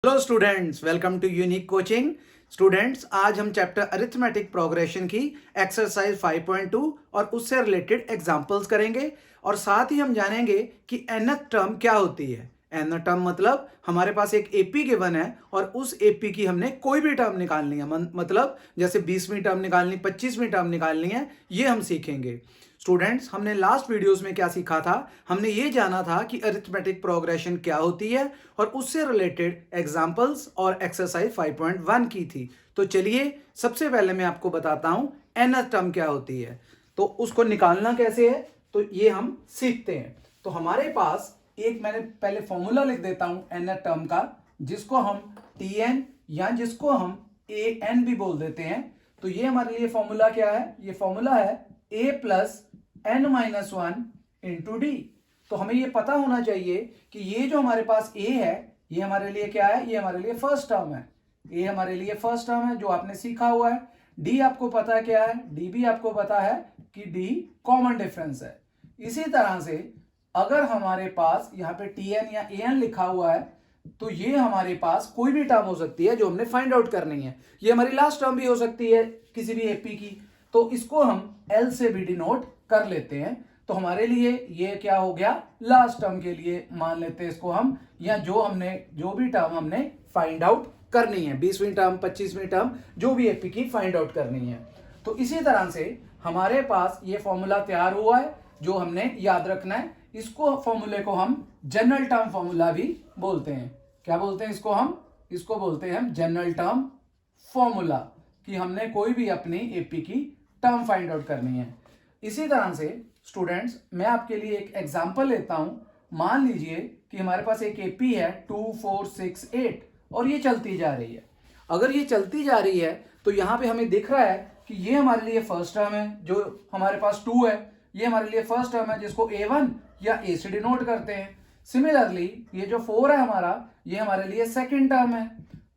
Hello students, welcome to unique coaching. Students, आज हम chapter arithmetic progression की exercise 5.2 और उससे रिलेटेड एग्जांपल्स करेंगे और साथ ही हम जानेंगे कि nth टर्म क्या होती है। nth टर्म मतलब हमारे पास एक एपी गिवन है और उस एपी की हमने कोई भी टर्म निकालनी है, मतलब जैसे 20वीं टर्म निकालनी, 25वीं टर्म निकालनी है, ये हम सीखेंगे। स्टूडेंट्स, हमने लास्ट वीडियोस में क्या सीखा था? हमने ये जाना था कि अरिथमेटिक प्रोग्रेशन क्या होती है और उससे रिलेटेड एग्जांपल्स और एक्सरसाइज 5.1 की थी। तो चलिए सबसे पहले मैं आपको बताता हूं nth टर्म क्या होती है, तो उसको निकालना कैसे है तो ये हम सीखते हैं। तो हमारे पास एक, मैंने पहले फॉर्मूला लिख देता हूं nth टर्म का, जिसको हम tn या जिसको हम an भी बोल देते हैं। तो ये हमारे लिए फॉर्मूला क्या है? ये फॉर्मूला है a plus n minus one into d. तो हमें ये पता होना चाहिए कि ये जो हमारे पास a है, ये हमारे लिए क्या है? ये हमारे लिए फर्स्ट टर्म है। a हमारे लिए फर्स्ट टर्म है जो आपने सीखा हुआ है। d आपको पता है क्या है? d भी आपको पता है कि d कॉमन डिफरेंस है। इसी तरह से अगर हमारे पास यहाँ पे tn या an लिखा हुआ है तो ये हमारे पास कोई भी टर्म हो सकती है जो हमने फाइंड आउट करनी है। ये हमारी लास्ट टर्म भी हो सकती है किसी भी एपी की, तो इसको हम L से भी डिनोट कर लेते हैं। तो हमारे लिए ये क्या हो गया? लास्ट टर्म के लिए मान लेते हैं इसको हम, या जो भी टर्म हमने फाइंड आउट करनी है, 20वीं टर्म, 25वीं टर्म, जो भी एपी की फाइंड आउट करनी है। तो इसी तरह से हमारे पास ये फॉर्मूला तैयार हुआ है जो हमने याद रखना है। इसको फॉर्मूले को हम जनरल टर्म फॉर्मूला भी बोलते हैं। क्या बोलते हैं इसको? इसको बोलते हैं हम जनरल टर्म फॉर्मूला, कि हमने कोई भी अपनी एपी की टर्म फाइंड आउट करनी है। इसी तरह से स्टूडेंट्स, मैं आपके लिए एक एग्जांपल लेता हूं। मान लीजिए कि हमारे पास एक एपी है 2 4 6 8 और ये चलती जा रही है। अगर ये चलती जा रही है तो यहां पे हमें दिख रहा है कि ये हमारे लिए फर्स्ट टर्म है, जो हमारे पास 2 है, ये हमारे लिए फर्स्ट टर्म है जिसको A1 या A से डिनोट करते हैं। सिमिलरली ये जो 4 है हमारा, ये हमारे लिए सेकेंड टर्म है।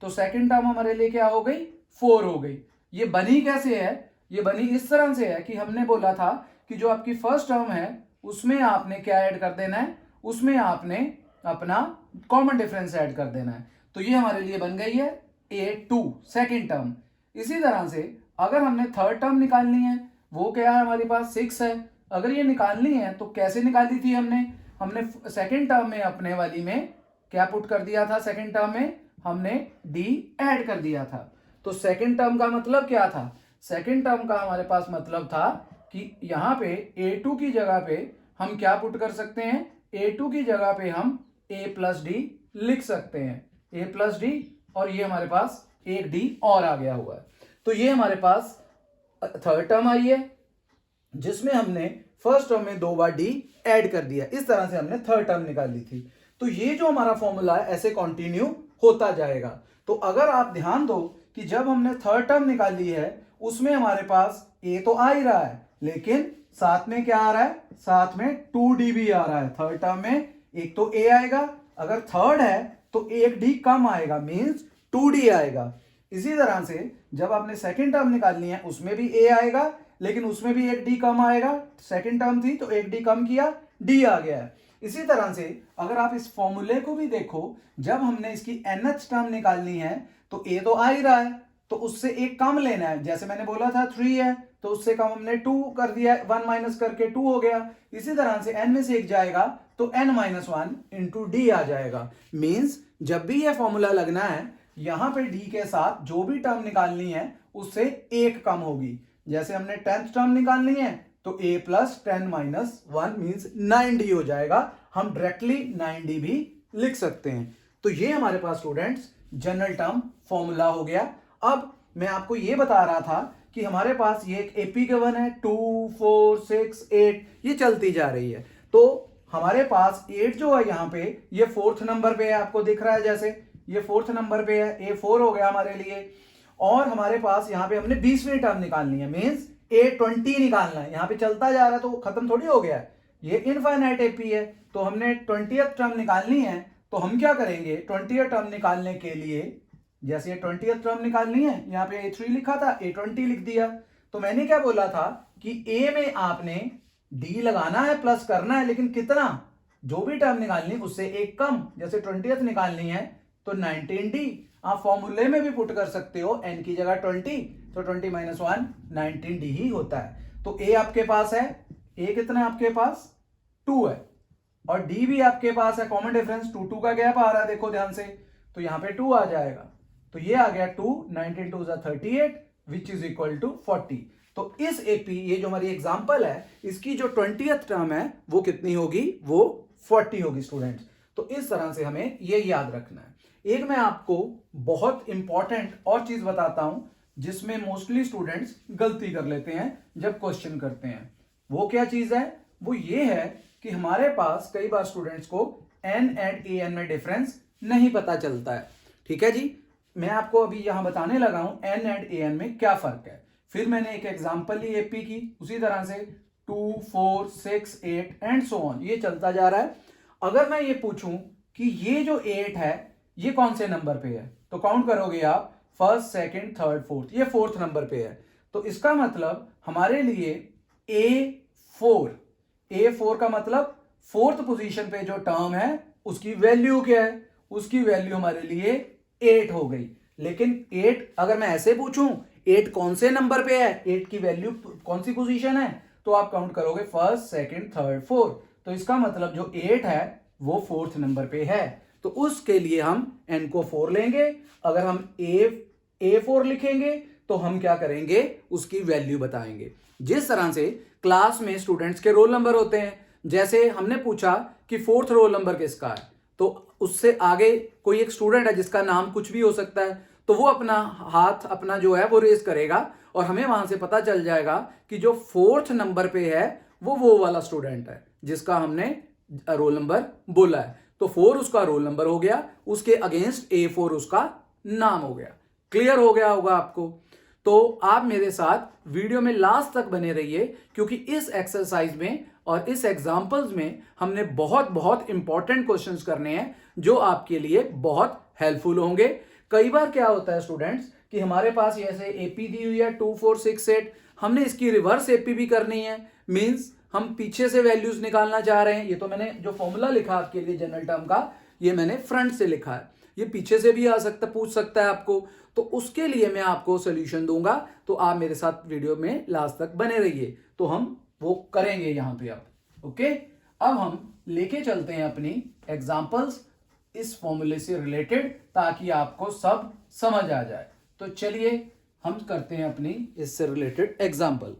तो सेकेंड टर्म हमारे लिए क्या हो गई? 4 हो गई। ये बनी कैसे है? ये बनी इस तरह से है कि हमने बोला था कि जो आपकी फर्स्ट टर्म है उसमें आपने क्या ऐड कर देना है? उसमें आपने अपना कॉमन डिफरेंस ऐड कर देना है। तो ये हमारे लिए बन गई है A2 सेकेंड टर्म। इसी तरह से अगर हमने थर्ड टर्म निकालनी है, वो क्या है हमारे पास? 6 है। अगर ये निकालनी है तो कैसे निकाली थी हमने सेकेंड टर्म में अपने वाली में क्या पुट कर दिया था? सेकेंड टर्म में हमने डी ऐड कर दिया था। तो सेकेंड टर्म का मतलब क्या था? सेकेंड टर्म का हमारे पास मतलब था कि यहां पे A2 की जगह पे हम क्या पुट कर सकते हैं? A2 की जगह पे हम a प्लस डी लिख सकते हैं, a प्लस डी, और ये हमारे पास एक डी और आ गया हुआ है। तो ये हमारे पास थर्ड टर्म आई है जिसमें हमने फर्स्ट टर्म में 2 बार डी ऐड कर दिया। इस तरह से हमने थर्ड टर्म निकाली थी। तो ये जो हमारा फॉर्मूला है ऐसे कंटिन्यू होता जाएगा। तो अगर आप ध्यान दो कि जब हमने थर्ड टर्म निकाली है उसमें हमारे पास ए तो आ ही रहा है, लेकिन साथ में क्या आ रहा है? साथ में 2d भी आ रहा है। थर्ड टर्म में एक तो ए आएगा, अगर थर्ड है तो एक डी कम आएगा, मींस 2d आएगा। इसी तरह से जब आपने सेकेंड टर्म निकालनी है उसमें भी ए आएगा, लेकिन उसमें भी एक डी कम आएगा। सेकेंड टर्म थी तो एक डी कम किया, डी आ गया है। इसी तरह से अगर आप इस फॉर्मूले को भी देखो, जब हमने इसकी nth टर्म निकालनी है तो ए तो आ ही रहा है, तो उससे एक कम लेना है। जैसे मैंने बोला था 3 है तो उससे कम हमने 2 कर दिया, 1 माइनस करके 2 हो गया। इसी तरह से n में से एक जाएगा तो n minus one into d आ जाएगा। मीन्स जब भी यह फॉर्मूला लगना है, यहां पे डी के साथ जो भी टर्म निकालनी है उससे एक कम होगी। जैसे हमने 10th टर्म निकालनी है तो a plus 10 minus 1 means 9d हो जाएगा। हम डायरेक्टली 9d भी लिख सकते हैं। तो ये हमारे पास स्टूडेंट्स जनरल टर्म फॉर्मूला हो गया। अब मैं आपको ये बता रहा था कि हमारे पास ये एक एपी गिवन है 2 4 6 8, ये चलती जा रही है। तो हमारे पास 8 जो है यहाँ पे, ये फोर्थ नंबर पे है, आपको दिख रहा है जैसे ये फोर्थ नंबर पे है, A4 हो गया हमारे लिए। और हमारे पास यहाँ पे हमने 20वीं टर्म निकालनी है, मीन्स A20 निकालना है। यहाँ पे चलता जा रहा है तो खत्म थोड़ी हो गया है, ये इनफाइनाइट एपी है। तो हमने 20th टर्म निकालनी है, तो हम क्या करेंगे? 20th टर्म निकालने के लिए, जैसे ये 20th टर्म निकालनी है, यहाँ पे A3 लिखा था, A20 लिख दिया। तो मैंने क्या बोला था कि A में आपने D लगाना है, प्लस करना है, लेकिन कितना? जो भी टर्म निकालनी उससे एक कम। जैसे 20th निकालनी है तो 19D। आप फॉर्मूले में भी पुट कर सकते हो, n की जगह 20, तो 20 माइनस 1 19D ही होता है। तो a आपके पास है, a कितना है आपके पास 2 है, और d भी आपके पास है, कॉमन डिफरेंस 2 का गैप आ रहा है, देखो ध्यान से, तो यहां पे 2 आ जाएगा, तो ये आ गया 2, 19 2 38 विच इज इक्वल टू 40। तो इस एपी, ये जो हमारी एग्जांपल है, इसकी जो 20th टर्म है वो कितनी होगी, वो 40 होगी स्टूडेंट्स। तो इस तरह से हमें ये याद रखना है। एक मैं आपको बहुत इंपॉर्टेंट और चीज बताता हूं जिसमें मोस्टली स्टूडेंट्स गलती कर लेते हैं जब क्वेश्चन करते हैं। वो क्या चीज है, वो ये है कि हमारे पास कई बार स्टूडेंट्स को n एंड an में डिफरेंस नहीं पता चलता है। ठीक है जी, मैं आपको अभी यहां बताने लगा हूं n एंड an में क्या फर्क है। फिर मैंने एक एग्जांपल ली एपी की, उसी तरह से 2 4 6 8 एंड सो ऑन, ये चलता जा रहा है। अगर मैं ये पूछूं कि ये जो 8 है ये कौन से नंबर पे है, तो काउंट करोगे आप, फर्स्ट सेकंड थर्ड फोर्थ, ये फोर्थ नंबर पे है। तो इसका मतलब हमारे लिए A4 का मतलब फोर्थ पोजीशन पे जो टर्म है उसकी वैल्यू क्या है, उसकी वैल्यू हमारे लिए 8 हो गई। लेकिन 8 अगर मैं ऐसे पूछूं 8 कौन से नंबर पे है, 8 की वैल्यू कौन सी पोजीशन है, तो आप काउंट करोगे फर्स्ट सेकंड थर्ड फोर्थ, तो इसका मतलब जो 8 है वो फोर्थ नंबर पे है। तो उसके लिए हम n को 4 लेंगे। अगर हम A4 लिखेंगे तो हम क्या करेंगे, उसकी वैल्यू बताएंगे। जिस तरह से क्लास में स्टूडेंट्स के रोल नंबर होते हैं, जैसे हमने पूछा कि फोर्थ रोल नंबर किसका है, तो उससे आगे कोई एक स्टूडेंट है जिसका नाम कुछ भी हो सकता है, तो वो अपना हाथ अपना जो है वो रेज करेगा और हमें वहां से पता चल जाएगा कि जो फोर्थ नंबर पे है वो वाला स्टूडेंट है जिसका हमने रोल नंबर बोला है। तो 4 उसका रोल नंबर हो गया, उसके अगेंस्ट A4 उसका नाम हो गया। क्लियर हो गया होगा आपको। तो आप मेरे साथ वीडियो में लास्ट तक बने रहिए, क्योंकि इस एक्सरसाइज में और इस एग्जाम्पल्स में हमने बहुत बहुत इंपॉर्टेंट क्वेश्चंस करने हैं जो आपके लिए बहुत हेल्पफुल होंगे। कई बार क्या होता है स्टूडेंट्स कि हमारे पास जैसे एपी दी हुई है 2 4 6 8, हमने इसकी रिवर्स एपी भी करनी है, मींस हम पीछे से वैल्यूज निकालना चाह रहे हैं। ये तो मैंने जो फॉर्मूला लिखा आपके लिए जनरल टर्म का, ये मैंने फ्रंट से लिखा है, ये पीछे से भी आ सकता, पूछ सकता है आपको, तो उसके लिए मैं आपको सोल्यूशन दूंगा। तो आप मेरे साथ वीडियो में लास्ट तक बने रहिए, तो हम वो करेंगे यहां पे अब। ओके, अब हम लेके चलते हैं अपनी एग्जांपल्स इस फॉर्मूले से रिलेटेड, ताकि आपको सब समझ आ जाए। तो चलिए हम करते हैं अपनी इससे रिलेटेड एग्जांपल।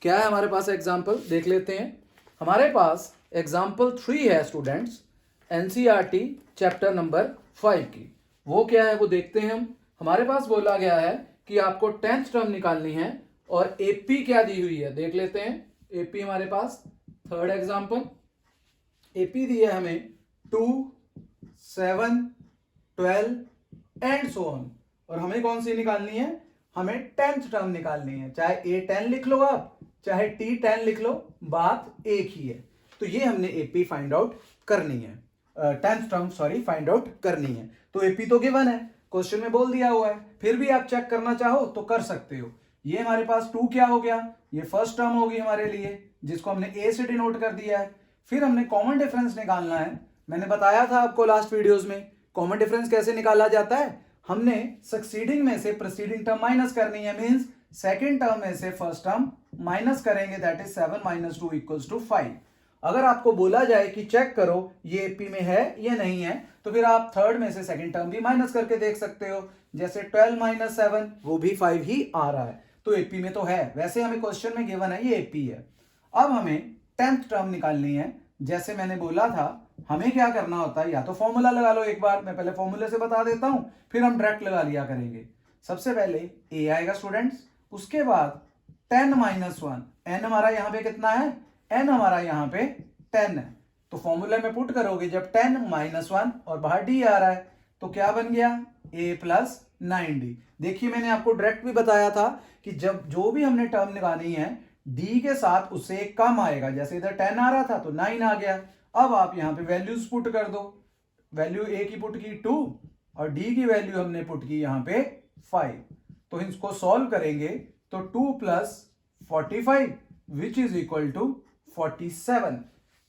क्या है हमारे पास एग्जाम्पल, देख लेते हैं। हमारे पास एग्जाम्पल 3 है स्टूडेंट्स, एनसीईआरटी चैप्टर नंबर 5 की। वो क्या है वो देखते हैं हम। हमारे पास बोला गया है कि आपको 10th टर्म निकालनी है और एपी क्या दी हुई है, देख लेते हैं। एपी हमारे पास थर्ड एग्जाम्पल, एपी दी है हमें 2 7 12 एंड सो ऑन, और हमें कौन सी निकालनी है, हमें 10th टर्म निकालनी है। चाहे A10 लिख लो आप, चाहे T10 लिख लो, बात एक ही है। तो ये हमने एपी फाइंड आउट करनी है, 10th term sorry find out करनी है। तो एपी तो गिवन है, क्वेश्चन में बोल दिया हुआ है, फिर भी आप चेक करना चाहो तो कर सकते हो। ये हमारे पास 2 क्या हो गया, ये फर्स्ट टर्म होगी हमारे लिए, जिसको हमने ए से डिनोट कर दिया है। फिर हमने कॉमन डिफरेंस निकालना है। मैंने बताया था आपको लास्ट वीडियोस में कॉमन डिफरेंस कैसे निकाला जाता है। हमने सक्सीडिंग में से प्रीसीडिंग टर्म माइनस करनी है, मींस सेकंड टर्म में से फर्स्ट टर्म माइनस करेंगे, दैट इज 7 - 2 = 5। अगर आपको बोला जाए कि चेक करो ये एपी में है या नहीं है, तो फिर आप थर्ड में से सेकंड टर्म भी माइनस करके देख सकते हो। जैसे 12 - 7 वो भी 5 ही आ रहा है, तो एपी में तो है। वैसे हमें क्वेश्चन में गिवन है ये एपी है। अब हमें 10th टर्म निकालनी है। जैसे मैंने बोला था हमें क्या करना होता है, या तो फॉर्मूला लगा लो एक बार, मैं पहले फॉर्मूले से बता देता हूं, फिर हम डायरेक्ट लगा लिया करेंगे। सबसे पहले ए आएगा स्टूडेंट्स, उसके बाद 10 - 1, एन हमारा यहां पे कितना है, एन हमारा यहां पे 10 है। तो फॉर्मूले में पुट करोगे जब 10 - 1 और बाहर डी आ रहा है, तो क्या बन गया a + 9d। देखिए मैंने आपको डायरेक्ट भी बताया था कि जब जो भी हमने टर्म निकाली है d के साथ उससे एक कम आएगा। जैसे इधर 10 आ रहा था तो 9 आ गया। अब आप यहां पे वैल्यूज पुट कर दो, वैल्यू a की पुट की 2 और d की वैल्यू हमने पुट की यहां पे 5। तो इसको सॉल्व करेंगे तो 2 + 45 विच इज इक्वल टू 47।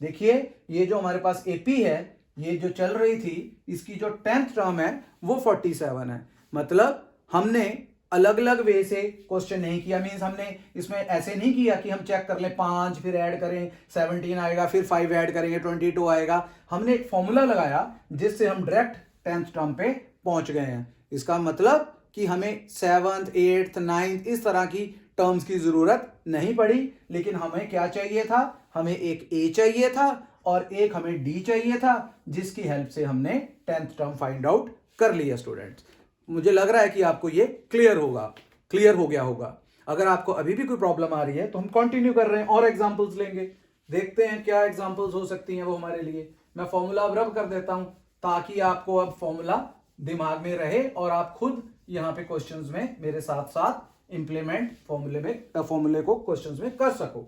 देखिए ये जो हमारे पास AP है ये जो चल रही थी इसकी जो 10th टर्म है वो 47 है। मतलब हमने अलग अलग वे से क्वेश्चन नहीं किया, मीन्स हमने इसमें ऐसे नहीं किया कि हम चेक कर लें 5 फिर ऐड करें 17 आएगा, फिर 5 ऐड करेंगे 22 आएगा। हमने एक फॉर्मूला लगाया जिससे हम डायरेक्ट 10th टर्म पे पहुंच गए हैं। इसका मतलब कि हमें 7th 8th 9th इस तरह की टर्म्स की जरूरत नहीं पड़ी, लेकिन हमें क्या चाहिए था, हमें एक ए चाहिए था और एक हमें डी चाहिए था, जिसकी हेल्प से हमने 10th टर्म फाइंड आउट कर लिया। स्टूडेंट्स, मुझे लग रहा है कि आपको ये क्लियर हो गया होगा। अगर आपको अभी भी कोई प्रॉब्लम आ रही है तो हम कंटिन्यू कर रहे हैं और एग्जांपल्स लेंगे, देखते हैं क्या एग्जांपल्स हो सकती हैं वो हमारे लिए। मैं फॉर्मूला अब रब कर देता हूं ताकि आपको अब फॉर्मूला दिमाग में रहे और आप खुद यहाँ पे क्वेश्चंस में मेरे साथ साथ इंप्लीमेंट फॉर्मूले को क्वेश्चंस में कर सको।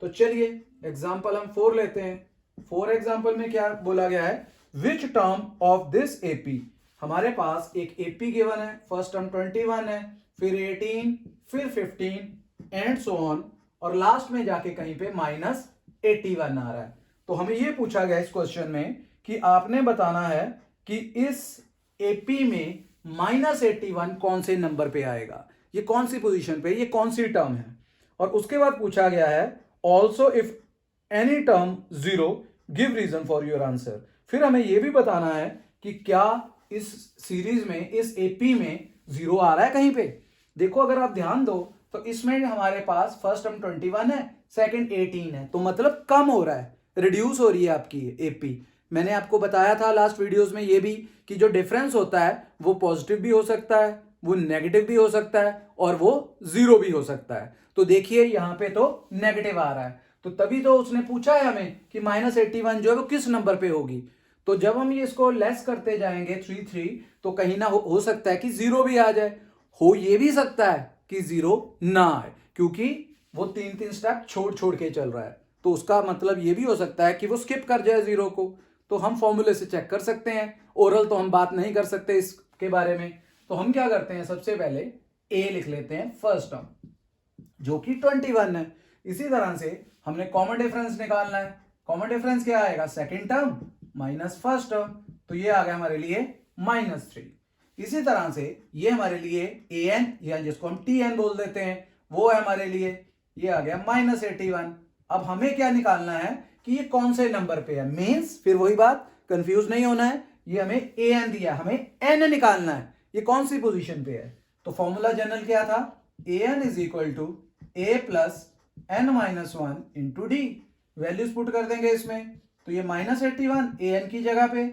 तो चलिए एग्जांपल हम 4 लेते हैं। 4 एग्जांपल में क्या बोला गया है, which term of this AP. हमारे पास एक एपी गिवन है, फर्स्ट टर्म 21 है, फिर 18, फिर 15 एंड सो ऑन, और लास्ट में जाके कहीं पे -81 आ रहा है। तो हमें ये पूछा गया इस क्वेश्चन में कि आपने बताना है कि इस एपी में -81 कौन से नंबर पे आएगा, ये कौन सी पोजीशन पे, ये कौन सी टर्म है। और उसके बाद पूछा गया है also if any term 0 give reason for your answer. फिर हमें यह भी बताना है कि क्या इस सीरीज में, इस एपी में 0 आ रहा है कहीं पे। देखो अगर आप ध्यान दो तो इसमें हमारे पास फर्स्ट टर्म 21 है, सेकंड 18 है, तो मतलब कम हो रहा है, रिड्यूस हो रही है आपकी एपी। मैंने आपको बताया था लास्ट वीडियोस में ये भी कि जो डिफरेंस होता है वो पॉजिटिव भी हो सकता है, वो नेगेटिव भी हो सकता है और वो 0 भी हो सकता है। तो देखिए यहाँ पे तो नेगेटिव आ रहा है, तो तभी तो उसने पूछा है हमें कि -81 जो है वो किस नंबर पे होगी। तो जब हम ये इसको लेस करते जाएंगे 3 तो कहीं ना हो सकता है कि 0 भी आ जाए, हो ये भी सकता है कि 0 ना आए, क्योंकि वो 3 स्टेप छोड़ के चल रहा है। तो उसका मतलब ये भी हो सकता है कि वो स्किप कर जाए 0 को। तो हम फॉर्मूले से चेक कर सकते हैं, ओरल तो हम बात नहीं कर सकते इसके बारे में। तो हम क्या करते हैं, सबसे पहले ए लिख लेते हैं फर्स्ट टर्म जो कि 21 है। इसी तरह से हमने कॉमन डिफरेंस निकालना है। कॉमन डिफरेंस क्या आएगा, second term minus first term, तो ये आ गया हमारे लिए -3। इसी तरह से ये हमारे लिए an या जिसको हम tn बोल देते हैं वो है हमारे लिए, ये आ गया -81। अब हमें क्या निकालना है कि ये कौन से नंबर पे है, मींस फिर वही बात, कंफ्यूज नहीं होना है, ये हमें an दिया, हमें n निकालना है, ये कौन सी पोजीशन पे है। तो फॉर्मूला जनरल क्या था, an is equal to a plus n-1 into d. Values put कर देंगे इसमें, तो ये -81 an की जगह पे,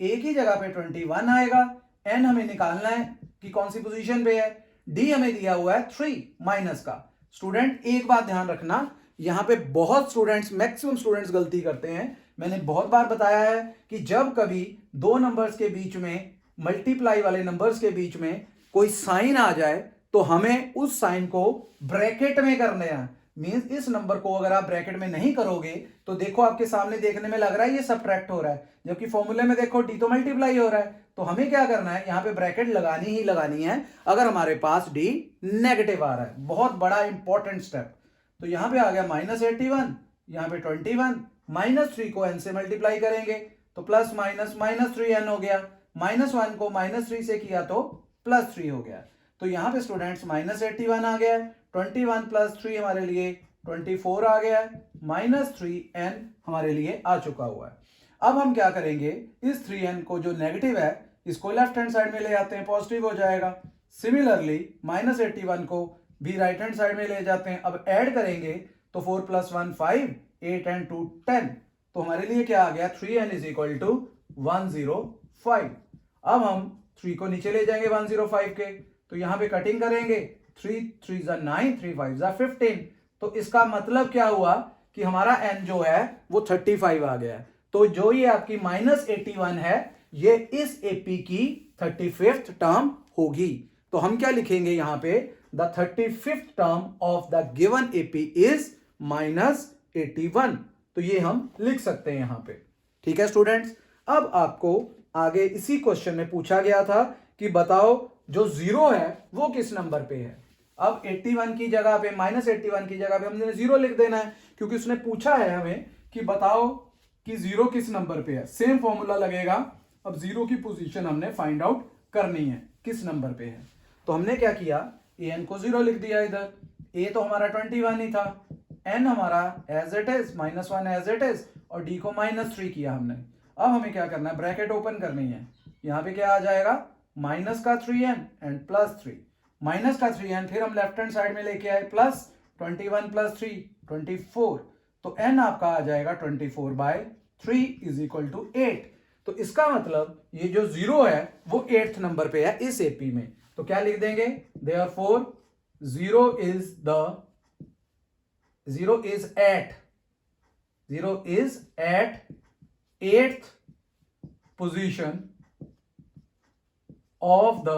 a की जगह पे 21 आएगा, n हमें निकालना है कि कौन सी पोजीशन पे है, d हमें दिया हुआ है 3 माइनस का। स्टूडेंट एक बात ध्यान रखना, यहां पे बहुत स्टूडेंट्स, मैक्सिमम स्टूडेंट्स गलती करते हैं। मैंने बहुत बार बताया है कि जब कभी दो नंबर्स के बीच में, मल्टीप्लाई वाले नंबर्स के बीच में कोई साइन आ जाए तो हमें उस साइन को ब्रैकेट में करने हैं। मींस इस नंबर को अगर आप ब्रैकेट में नहीं करोगे तो देखो आपके सामने देखने में लग रहा है ये सबट्रैक्ट हो रहा है, जबकि फॉर्मूले में देखो डी तो मल्टीप्लाई हो रहा है। तो हमें क्या करना है, यहाँ पे ब्रैकेट लगानी ही लगानी है अगर हमारे पास डी नेगेटिव आ रहा है। बहुत बड़ा इंपॉर्टेंट स्टेप। तो यहाँ पे आ गया -81, यहाँ पे 21, -3 को n से मल्टीप्लाई करेंगे तो प्लस माइनस -3n हो गया, -1 को -3 से किया तो +3 हो गया। तो यहाँ पे स्टूडेंट्स -81 आ गया, 21 प्लस 3 हमारे लिए 24 आ गया, -3n हमारे लिए आ चुका हुआ है। अब हम क्या करेंगे, इस 3n को जो नेगेटिव है इसको लेफ्ट हैंड साइड में ले जाते हैं, पॉजिटिव हो जाएगा। सिमिलरली -81 को भी राइट हैंड साइड में ले जाते हैं। अब ऐड करेंगे तो 4 + 1 5, 8 and 2 10, तो हमारे लिए क्या आ गया, 3n इज इक्वल टू 105। अब हम 3 को नीचे ले जाएंगे 105 के, तो यहां पे कटिंग करेंगे, 3 3 9, 3 5 15। तो इसका मतलब क्या हुआ कि हमारा n जो है वो 35 आ गया। तो जो ये आपकी -81 है ये इस एपी की 35th टर्म होगी। तो हम क्या लिखेंगे यहां पे, the 35th term of the given AP is -81। तो ये हम लिख सकते हैं यहां पे। ठीक है स्टूडेंट्स, अब आपको आगे इसी क्वेश्चन में पूछा गया था कि बताओ जो 0 है वो किस नंबर पे है। अब 81 की जगह पे, -81 की जगह पे हमने 0 लिख देना है, क्योंकि उसने पूछा है हमें कि बताओ कि जीरो किस नंबर पे है, सेम फॉर्मूला लगेगा। अब जीरो की पोजीशन हमने फाइंड आउट करनी है किस नंबर पे है। तो हमने क्या किया, एन को जीरो लिख दिया इधर, ए तो हमारा 21 ही था, एन हमारा as it is -1 as it is, और डी को -3 किया हमने। अब हमें क्या करना है, ब्रैकेट ओपन करनी है। यहां पे क्या आ जाएगा, माइनस का 3n एंड +3, माइनस का 3n, फिर हम लेफ्ट हैंड साइड में लेके आए प्लस 21 + 3 24, तो n आपका आ जाएगा 24/3 इज इक्वल टू 8। तो इसका मतलब ये जो जीरो है वो 8th नंबर पे है इस एपी में। तो क्या लिख देंगे, therefore zero is at 8th position of the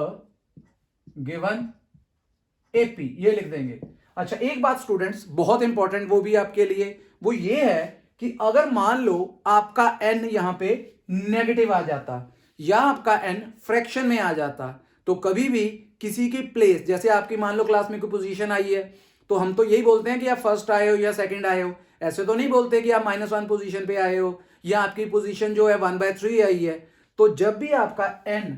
given AP, ये लिख देंगे। अच्छा एक बात स्टूडेंट्स बहुत इंपॉर्टेंट वो भी आपके लिए, वो ये है कि अगर मान लो आपका n यहां पे नेगेटिव आ जाता या आपका n फ्रैक्शन में आ जाता, तो कभी भी किसी की प्लेस, जैसे आपकी मान लो क्लास में कोई पोजीशन आई है, तो हम तो यही बोलते हैं कि आप फर्स्ट आए हो या सेकंड आए हो, ऐसे तो नहीं बोलते कि आप -1 पोजीशन पे आए हो या आपकी पोजीशन जो है 1/3 आई है। तो जब भी आपका n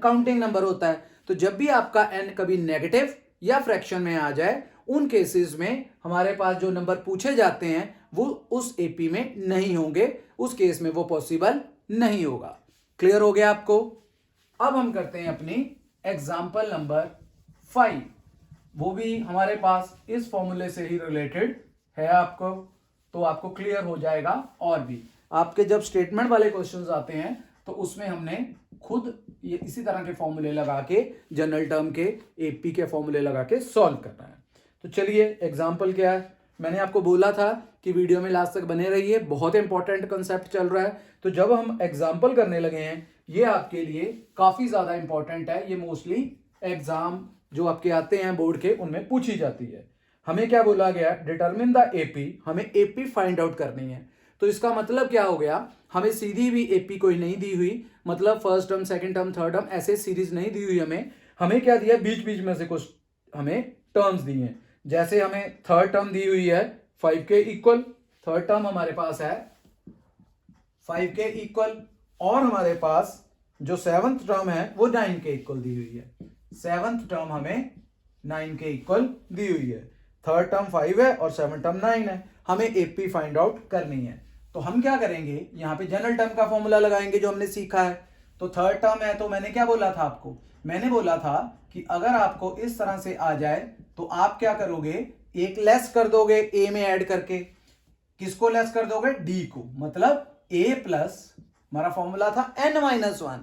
काउंटिंग नंबर होता है, तो जब भी आपका n कभी नेगेटिव या फ्रैक्शन में आ जाए, उन केसेस में हमारे पास जो नंबर पूछे जाते हैं वो उस एपी में नहीं होंगे, उस केस में वो पॉसिबल नहीं होगा। क्लियर हो गया आपको। अब हम करते हैं अपनी एग्जाम्पल नंबर 5, वो भी हमारे पास इस फॉर्मूले से ही रिलेटेड है आपको, तो आपको क्लियर हो जाएगा। और भी आपके जब स्टेटमेंट वाले क्वेश्चंस आते हैं तो उसमें हमने खुद ये इसी तरह के फॉर्मूले लगा के, जनरल टर्म के एपी के फॉर्मूले लगा के सॉल्व करना है। तो चलिए एग्जाम्पल क्या है, मैंने आपको बोला था कि वीडियो में लास्ट तक बने रहिए, बहुत इंपॉर्टेंट कंसेप्ट चल रहा है। तो जब हम एग्जाम्पल करने लगे हैं, ये आपके लिए काफी ज्यादा इंपॉर्टेंट है, ये मोस्टली एग्जाम जो आपके आते हैं बोर्ड के उनमें पूछी जाती है। हमें क्या बोला गया, डिटरमिन द एपी, हमें एपी फाइंड आउट करनी है। तो इसका मतलब क्या हो गया, हमें सीधी भी एपी कोई नहीं दी हुई, मतलब first term, second term, third term ऐसे सीरीज नहीं दी हुई हमें क्या दिया, बीच बीच में से कुछ हमें टर्म्स दी हैं। जैसे हमें थर्ड टर्म दी हुई है 5 के इक्वल, थर्ड टर्म हमारे पास है 5 के इक्वल, और हमारे पास जो सेवंथ टर्म है वो 9 के इक्वल दी हुई है। सेवंथ टर्म हमें 9 के इक्वल दी हुई है, थर्ड टर्म 5 है और सेवंथ टर्म 9 है। हमें एपी फाइंड आउट करनी है। तो हम क्या करेंगे, यहां पे जनरल टर्म का फॉर्मूला लगाएंगे जो हमने सीखा है। तो थर्ड टर्म है, तो मैंने क्या बोला था आपको, मैंने बोला था कि अगर आपको इस तरह से आ जाए तो आप क्या करोगे, एक लेस कर दोगे ए में ऐड करके। किसको लेस कर दोगे, डी को, मतलब ए प्लस हमारा फॉर्मूला था n-1,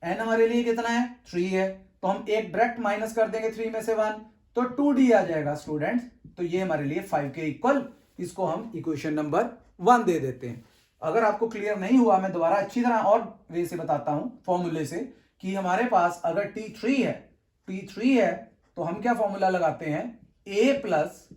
n हमारे लिए कितना है 3 है, तो हम एक डायरेक्ट माइनस कर देंगे 3 में से 1, तो 2d आ जाएगा स्टूडेंट्स। तो ये हमारे लिए 5 के इक्वल, इसको हम इक्वेशन नंबर 1 दे देते हैं। अगर आपको क्लियर नहीं हुआ, मैं दोबारा अच्छी तरह और वे से बताता हूं फॉर्मूले से, कि हमारे पास अगर t3 है तो हम क्या फॉर्मूला लगाते हैं, a प्लस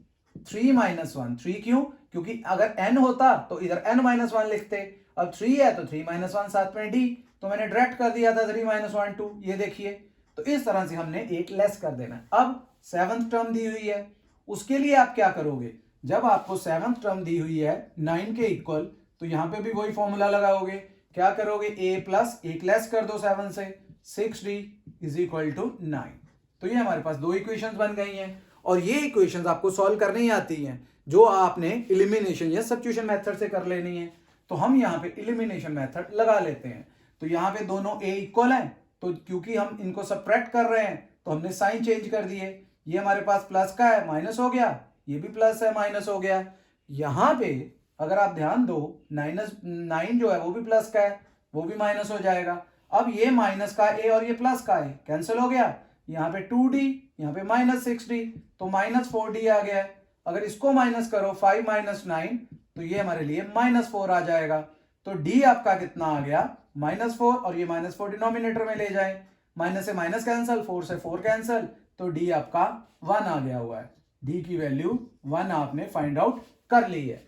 3 - 1। 3 क्यों, क्योंकि अगर n होता तो इधर n-1 लिखते, अब 3 है तो 3 - 1 साथ में d, तो मैंने डायरेक्ट कर दिया था 3 - 1 2, ये देखिए। तो इस तरह से हमने एक लेस कर देना। अब सेवंथ टर्म दी हुई है, उसके लिए आप क्या करोगे, जब आपको सेवंथ टर्म दी हुई है 9 के इक्वल, तो यहां पे भी वही फॉर्मूला लगाओगे। क्या करोगे, a प्लस एक लेस कर दो 7 से, 6d इज इक्वल टू 9। तो ये हमारे पास दो इक्वेशंस बन गई हैं, और ये इक्वेशंस आपको सॉल्व करनी ही आती हैं, जो आपने एलिमिनेशन या सब्स्टिट्यूशन मेथड से कर लेनी है। तो हम यहाँ पे एलिमिनेशन मेथड लगा लेते हैं। तो यहाँ पे दोनों a इक्वल है, तो क्योंकि हम इनको सबट्रैक्ट कर रहे हैं तो हमने साइन चेंज कर दिए। ये हमारे पास प्लस का है, माइनस हो गया, ये भी प्लस है, माइनस हो गया। यहाँ पे अगर आप ध्यान दो, -9 जो है वो भी प्लस का है, वो भी माइनस हो जाएगा। अब ये माइनस का a और ये प्लस का है, कैंसिल हो गया। यहाँ पे 2d, यहाँ पे -6d, तो -4d आ गया है। अगर इसको माइनस करो 5 - 9, तो ये हमारे लिए -4 आ जाएगा। तो d आपका कितना आ गया, -4, और ये -4 डिनोमिनेटर में ले जाए, माइनस से माइनस कैंसिल, 4 से 4 कैंसिल, तो d आपका 1 आ गया हुआ है। d की वैल्यू 1 आपने फाइंड आउट कर ली है।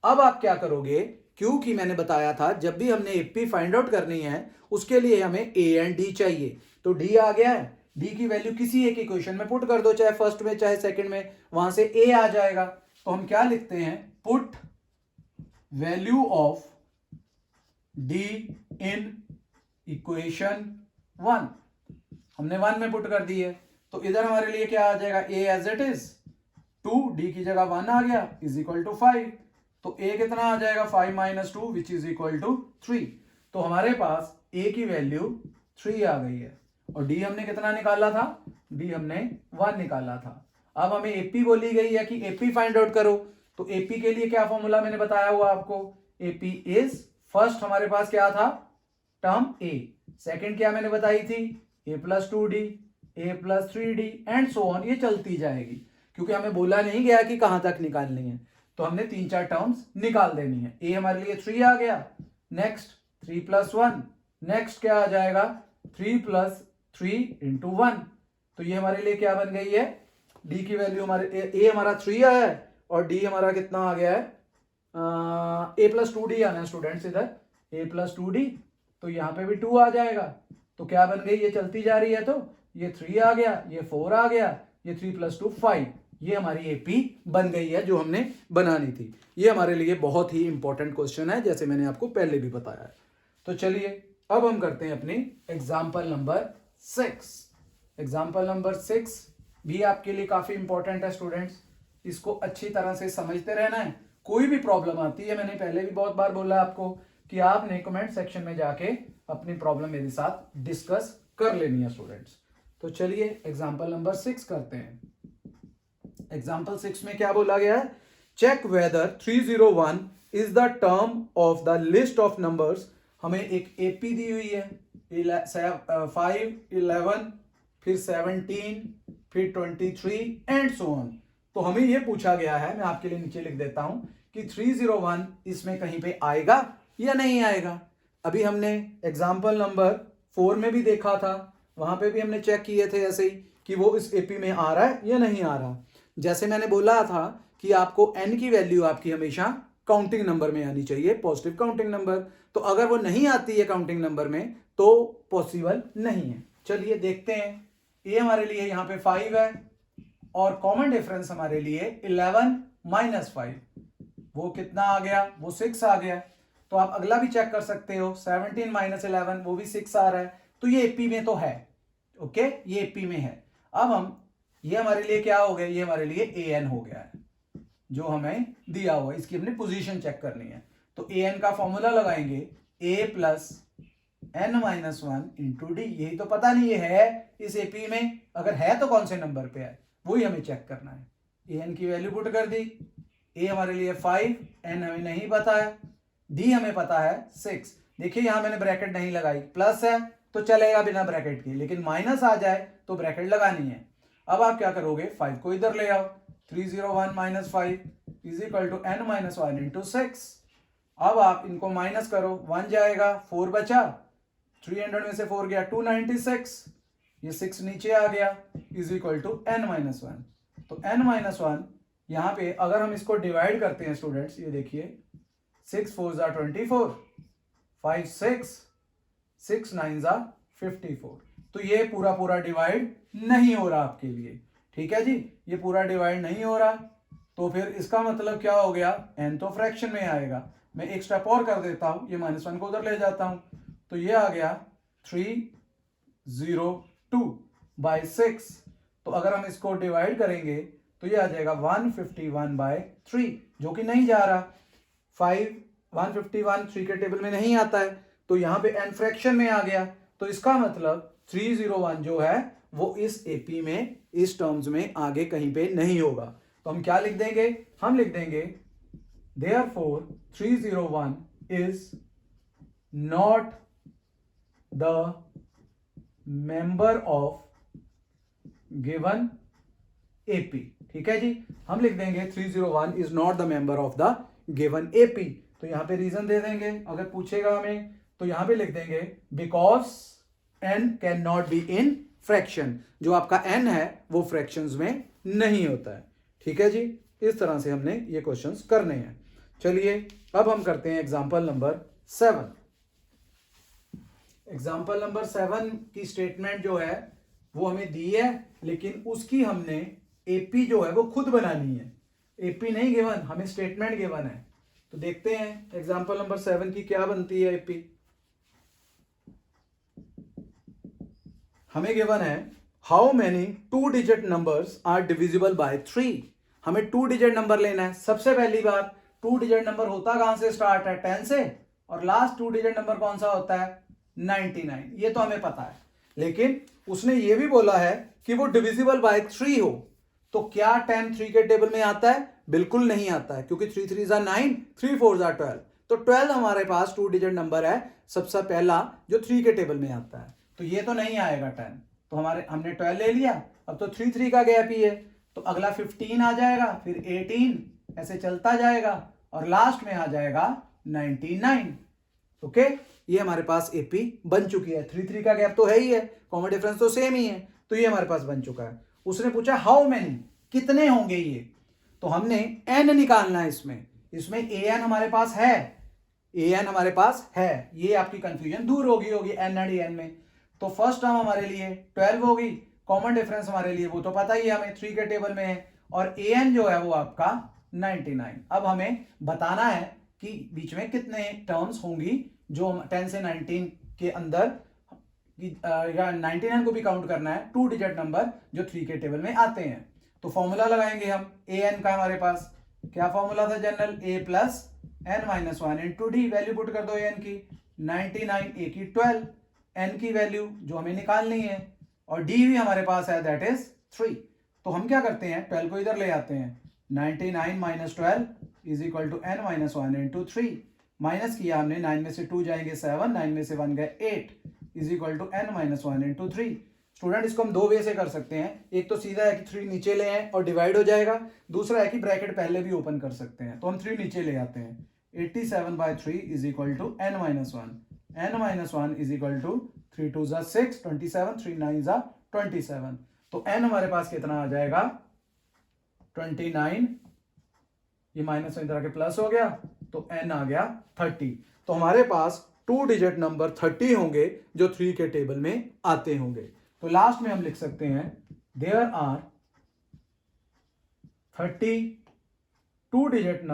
अब आप क्या करोगे, क्योंकि मैंने बताया था जब भी हमने एपी फाइंड आउट करनी है उसके लिए हमें a एंड d चाहिए। तो d आ गया है, d की वैल्यू किसी एक इक्वेशन में पुट कर दो, चाहे फर्स्ट में चाहे सेकंड में, वहां से a आ जाएगा। तो हम क्या लिखते हैं, put value of D in equation 1, हमने 1 में पुट कर दी है, तो इधर हमारे लिए क्या आ जाएगा, a as it is 2, d की जगह 1 आ गया, इज इक्वल टू 5, तो a कितना आ जाएगा 5 minus 2 which is equal to 3। तो हमारे पास a की वैल्यू 3 आ गई है, और d हमने कितना निकाला था, d हमने 1 निकाला था। अब हमें AP बोली गई है कि AP फाइंड आउट करो, तो AP के लिए क्या फॉर्मूला मैंने बताया हुआ आपको, AP इज, फर्स्ट हमारे पास क्या था, टर्म A, सेकंड क्या मैंने बताई थी, a plus 2d, a plus 3d and so on, ये चलती जाएगी, क्योंकि हमें बोला नहीं गया कि कहां तक निकालनी है, तो हमने 3-4 टर्म्स निकाल देनी है। a हमारे लिए 3 आ गया, नेक्स्ट 3 प्लस 1, नेक्स्ट क्या आ जाएगा 3 प्लस 3 इंटू 1, तो ये हमारे लिए क्या बन गई है, d की वैल्यू हमारे a हमारा 3 आया है, और d हमारा कितना आ गया है, a प्लस 2d आना है स्टूडेंट्स, इधर a प्लस 2d, तो यहाँ पे भी 2 आ जाएगा, तो क्या बन गई, ये चलती जा रही है, तो ये 3 आ गया, ये 4 आ गया, ये 3 प्लस 2 5, ये हमारी AP बन गई है जो हमने बनानी थी। ये हमारे लिए बहुत ही इंपॉर्टेंट क्वेश्चन है, जैसे मैंने आपको पहले भी बताया है। तो चलिए अब हम करते हैं अपनी एग्जाम्पल नंबर 6। एग्जाम्पल नंबर 6 भी आपके लिए काफी इंपॉर्टेंट है स्टूडेंट्स, इसको अच्छी तरह से समझते रहना है। कोई भी प्रॉब्लम आती है, मैंने पहले भी बहुत बार बोला आपको कि आपने कमेंट सेक्शन में जाके अपनी प्रॉब्लम मेरे साथ डिस्कस कर लेनी है स्टूडेंट्स। तो चलिए एग्जाम्पल नंबर 6 करते हैं। एग्जाम्पल 6 में क्या बोला गया है, check whether 301 is the term of the list of numbers. हमें एक AP दी हुई है, 5, 11, फिर 17, फिर 23 एंड सो ऑन। तो हमें यह पूछा गया है, मैं आपके लिए नीचे लिख देता हूं कि 301 इसमें कहीं पे आएगा या नहीं आएगा। अभी हमने एग्जाम्पल नंबर 4 में भी देखा था, वहां पे भी हमने चेक किए थे ऐसे ही कि वो इस AP में आ रहा है या नहीं आ रहा। जैसे मैंने बोला था कि आपको n की वैल्यू आपकी हमेशा काउंटिंग नंबर में आनी चाहिए, पॉजिटिव काउंटिंग नंबर, तो अगर वो नहीं आती है काउंटिंग नंबर में तो पॉसिबल नहीं है। चलिए देखते हैं, ये हमारे लिए यहाँ पे 5 है, और कॉमन डिफरेंस हमारे लिए 11 माइनस 5, वो कितना आ गया, वो 6 आ गया। तो आप अगला भी चेक कर सकते हो, 17 माइनस 11, वो भी 6 आ रहा है, तो ये AP में तो है, ओके, ये AP में है। अब हम, ये हमारे लिए क्या हो गया, ये हमारे लिए AN हो गया है, जो हमें दिया हुआ है, इसकी अपनी पोजीशन चेक करनी है। तो AN का फॉर्मूला लगाएंगे, A plus n minus 1 into D. यही तो पता नहीं ये है इस AP में, अगर है तो कौन से नंबर पे है वही हमें चेक करना है। AN की वैल्यू पुट कर दी, A हमारे लिए 5, n हमें नहीं पता है, D हमें पता है 6। देखिए यहां मैंने ब्रैकेट नहीं लगाई, प्लस है तो चलेगा बिना ब्रैकेट के, लेकिन माइनस आ जाए तो ब्रैकेट लगानी है। अब आप क्या करोगे, 5 को इधर ले आओ, 301 minus 5 is equal to n minus 1 into 6। अब आप इनको माइनस करो, 1 जाएगा, 4 बचा, 300 में से 4 गया 296, ये 6 नीचे आ गया, is equal to n minus 1। तो n माइनस 1 यहाँ पे अगर हम इसको डिवाइड करते हैं स्टूडेंट्स, ये देखिए 6 4 जा 24, 5 6, 6 9 जा 54। तो ये पूरा पूरा डिवाइड नहीं हो रहा आपके लिए, ठीक है जी, ये पूरा डिवाइड नहीं हो रहा, तो फिर इसका मतलब क्या हो गया, n तो फ्रैक्शन में आएगा। मैं एक स्टेप और कर देता हूं, ये -1 को उधर ले जाता हूं, तो ये आ गया 302 बाय 6। तो अगर हम इसको डिवाइड करेंगे तो ये आ जाएगा 151 बाय 3, जो कि नहीं जा रहा, 151 3 के टेबल में नहीं आता है, तो यहां पे n फ्रैक्शन में आ गया, तो इसका मतलब 301 जो है वो इस AP में, इस टर्म्स में आगे कहीं पे नहीं होगा। तो हम क्या लिख देंगे, हम लिख देंगे therefore 301 is not the member of given AP। ठीक है जी, हम लिख देंगे 301 is not the member of the given AP। तो यहां पे रीजन दे देंगे, अगर पूछेगा हमें तो यहां पे लिख देंगे because n can not be in fraction, जो आपका n है वो फ्रैक्शंस में नहीं होता है। ठीक है जी, इस तरह से हमने ये क्वेश्चंस करने हैं। चलिए अब हम करते हैं एग्जांपल नंबर 7। एग्जांपल नंबर 7 की स्टेटमेंट जो है वो हमें दी है, लेकिन उसकी हमने AP जो है वो खुद बनानी है। AP नहीं गिवन, हमें स्टेटमेंट गिवन है। तो देखते हैं एग्जाम्पल नंबर 7 की क्या बनती है एपी। हमें गिवन है how many 2 digit numbers are divisible by 3। हमें 2 डिजिट नंबर लेना है। सबसे पहली बात, 2 डिजिट नंबर होता कहां से स्टार्ट है? 10 से, और लास्ट 2 डिजिट नंबर कौन सा होता है? 99। ये तो हमें पता है, लेकिन उसने ये भी बोला है कि वो डिविजिबल बाय 3 हो। तो क्या 10 3 के टेबल में आता है? बिल्कुल नहीं आता है, क्योंकि 3 3 जा 9, 3 4 जा 12। तो 12 हमारे पास 2 डिजिट नंबर है सबसे पहला जो 3 के टेबल में आता है, तो ये तो नहीं आएगा 10। तो हमने 12 ले लिया। अब तो 3 3 का गैप ही है, तो अगला 15 आ जाएगा, फिर 18, ऐसे चलता जाएगा, और लास्ट में आ जाएगा 99। ओके, ये हमारे पास एपी बन चुकी है। 3 3 का गैप तो है ही है, कॉमन डिफरेंस तो सेम ही है, तो ये हमारे पास बन चुका है। उसने पूछा हाउ मेनी, कितने होंगे ये, तो हमने एन निकालना है। इसमें एन हमारे पास है, एन हमारे पास है। ये आपकी कंफ्यूजन दूर होगी एन एंड एन में। तो फर्स्ट टर्म हमारे लिए 12 होगी, कॉमन डिफरेंस हमारे लिए वो तो पता ही है हमें, 3 के टेबल में है, और एन जो है वो आपका 99। अब हमें बताना है कि बीच में कितने टर्म्स होंगी जो 10 से 19 के अंदर, या 99 को भी काउंट करना है, 2 डिजिट नंबर जो 3 के टेबल में आते हैं। तो फॉर्मूला लगाएंगे हम ए एन का। हमारे पास क्या फॉर्मूला था general? A plus n minus 1 into d. Value put कर दो एन की 99, ए की 12, एन की वैल्यू जो हमें निकालनी है, और डी भी हमारे पास है, दैट इज 3। तो हम क्या करते हैं, 12 को इधर ले आते हैं, 99 minus 12 is equal to n minus 1 into 3। Minus किया हमने, 9 में से 2 जाएंगे 7, 9 में से 1 गए 8, is equal to n minus 1 into 3। Student, इसको हम 2 वे से कर सकते हैं। एक तो सीधा है कि 3 नीचे ले आए और डिवाइड हो जाएगा, दूसरा है कि ब्रैकेट पहले भी ओपन कर सकते हैं। तो हम 3 नीचे ले आते हैं, 87/3 is equal to n minus 1। N minus 1 is equal to 3 2 जा 6, 27, 3 9 जा 27। तो एन हमारे पास कितना आ जाएगा? 29, ये माइनस इधर आके प्लस हो गया, तो एन आ गया 30। तो हमारे पास 2 डिजिट नंबर 30 होंगे जो 3 के टेबल में आते होंगे। तो लास्ट में हम लिख सकते हैं there are 30 2 digit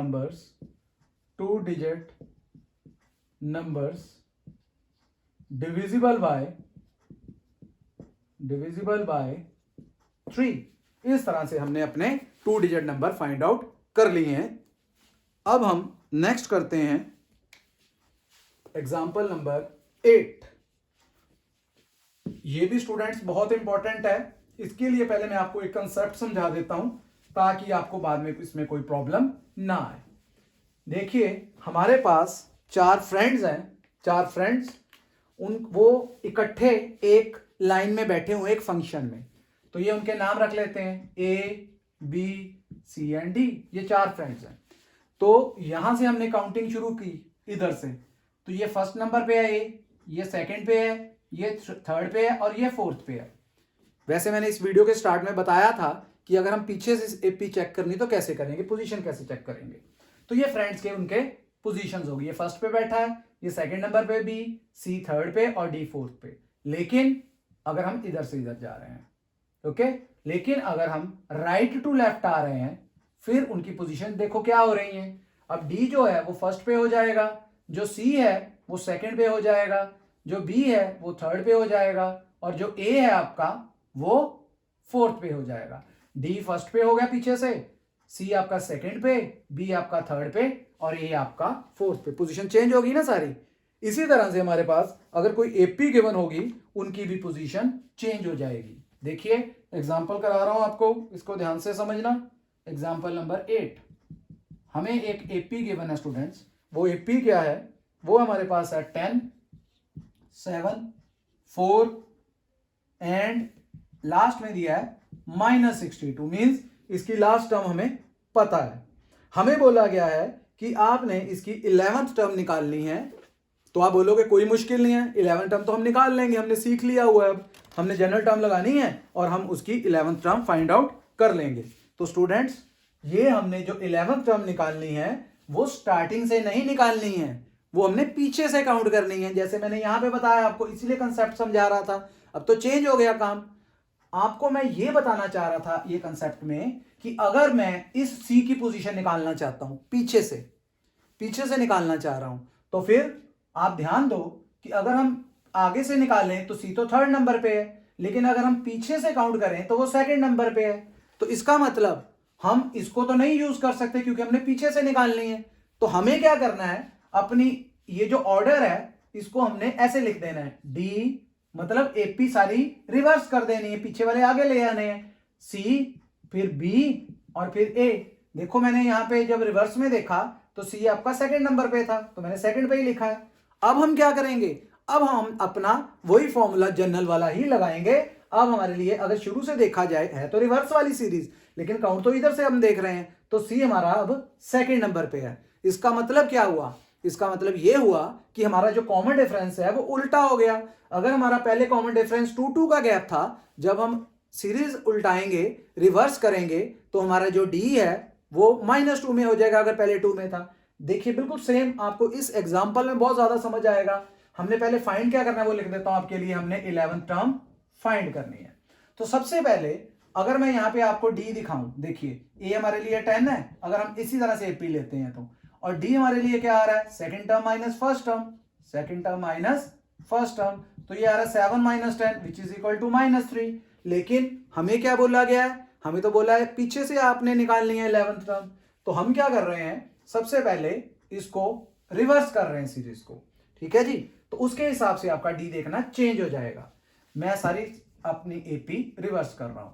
numbers divisible by 3। इस तरह से हमने अपने 2 डिजिट नंबर फाइंड आउट कर लिए हैं। अब हम नेक्स्ट करते हैं एग्जाम्पल नंबर 8। ये भी स्टूडेंट्स बहुत इंपॉर्टेंट है। इसके लिए पहले मैं आपको एक कंसेप्ट समझा देता हूं ताकि आपको बाद में इसमें कोई प्रॉब्लम ना आए। देखिए, हमारे पास 4 फ्रेंड्स हैं। 4 फ्रेंड्स वो इकट्ठे एक लाइन में बैठे हुए एक फंक्शन में। तो ये उनके नाम रख लेते हैं, A B C and D. ये 4 फ्रेंड्स हैं। तो यहां से हमने काउंटिंग शुरू की इधर से। तो ये फर्स्ट नंबर पे है ए, ये सेकंड पे है, ये थर्ड पे है, और ये फोर्थ पे है। वैसे मैंने इस वीडियो के स्टार्ट में बताया था कि अगर हम पीछे से एपी चेक करनी तो कैसे करेंगे, पोजीशन कैसे चेक करेंगे। तो ये फ्रेंड्स के उनके पोजीशंस होगी। ये फर्स्ट पे बैठा है, ये सेकंड नंबर पे, बी सी थर्ड पे, और डी फोर्थ पे। लेकिन अगर हम इधर से इधर जा रहे हैं, ओके, लेकिन अगर हम राइट टू लेफ्ट आ रहे हैं, फिर उनकी पोजीशन देखो क्या हो रही है। अब डी जो है वो फर्स्ट पे हो जाएगा, जो सी है वो सेकंड पे हो जाएगा, जो बी है वो थर्ड पे हो जाएगा, और जो ए है आपका वो फोर्थ पे हो जाएगा। डी फर्स्ट पे हो गया पीछे से, सी आपका सेकंड पे, बी आपका थर्ड पे, और ए आपका फोर्थ पे। पोजीशन चेंज होगी ना सारी। इसी तरह से हमारे पास अगर कोई एपी गिवन होगी, उनकी भी पोजीशन चेंज हो जाएगी। देखिए, एग्जांपल करा रहा हूं आपको, इसको ध्यान से समझना। एग्जांपल नंबर 8, हमें एक एपी गिवन है स्टूडेंट्स। वो एपी क्या है? वो हमारे पास है 10 7 4 एंड लास्ट में दिया है -62। मींस इसकी लास्ट टर्म हमें पता है। हमें बोला गया है कि आपने इसकी 11th टर्म निकालनी है। तो आप बोलोगे कोई मुश्किल नहीं है, 11th टर्म तो हम निकाल लेंगे, हमने सीख लिया हुआ है। अब हमने जनरल टर्म लगानी है और हम उसकी 11th टर्म फाइंड आउट कर लेंगे। तो स्टूडेंट्स, ये हमने जो 11th टर्म निकालनी है वो स्टार्टिंग से नहीं निकालनी है, वो हमने पीछे से काउंट करनी है। जैसे मैंने यहां पे बताया आपको, इसीलिए कंसेप्ट समझा रहा था। अब तो चेंज हो गया काम। आपको मैं ये बताना चाह रहा था ये कंसेप्ट में कि अगर मैं इस सी की पोजीशन निकालना चाहता हूं पीछे पीछे से निकालना चाह रहा हूं, तो फिर आप ध्यान दो कि अगर हम आगे से निकालें तो सी तो थर्ड नंबर पे है, लेकिन अगर हम पीछे से काउंट करें तो वो सेकंड नंबर पे है। तो इसका मतलब हम इसको तो नहीं यूज कर सकते क्योंकि हमने पीछे से निकालनी है। तो हमें क्या करना है, अपनी ये जो ऑर्डर है इसको हमने ऐसे लिख देना है, डी मतलब एपी सारी रिवर्स कर देनी है, पीछे वाले आगे ले आने हैं, सी फिर बी और फिर ए। देखो मैंने यहां पे जब रिवर्स में देखा तो सी आपका सेकंड नंबर पे था, तो मैंने सेकंड पे ही लिखा है। अब हम क्या करेंगे, अब हम अपना वही फॉर्मूला जनरल वाला ही लगाएंगे। अब हमारे लिए अगर शुरू से देखा जाए है तो रिवर्स वाली सीरीज, लेकिन काउंट तो इधर से हम देख रहे हैं, तो सी हमारा अब सेकंड नंबर पे है। इसका मतलब क्या हुआ, इसका मतलब यह हुआ कि हमारा जो कॉमन डिफरेंस है वो उल्टा हो गया। अगर हमारा पहले कॉमन डिफरेंस 2 का गैप था, जब हम सीरीज उल्टाएंगे रिवर्स करेंगे तो हमारा जो डी है वो -2 में हो जाएगा अगर पहले 2 में था। देखिए बिल्कुल सेम आपको इस एग्जांपल में बहुत ज्यादा समझ आएगा। हमने पहले फाइंड क्या करना है वो लिख देता हूं आपके लिए, हमने 11th टर्म फाइंड करनी है। तो सबसे पहले अगर मैं यहां पे आपको डी दिखाऊं, देखिए ए हमारे लिए 10 है, अगर हम इसी तरह से एपी लेते हैं तो, और डी हमारे लिए क्या आ रहा है, second term minus first term, second term minus first term, तो ये आ रहा है 7 minus 10 which is equal to -3। लेकिन हमें क्या बोला गया है, हमें तो बोला है पीछे से आपने निकालनी है 11th टर्म। तो हम क्या कर रहे हैं, सबसे पहले इसको रिवर्स कर रहे हैं सीरीज को, ठीक है जी। तो उसके हिसाब से आपका डी देखना चेंज हो जाएगा। मैं सारी अपनी एपी रिवर्स कर रहा हूं।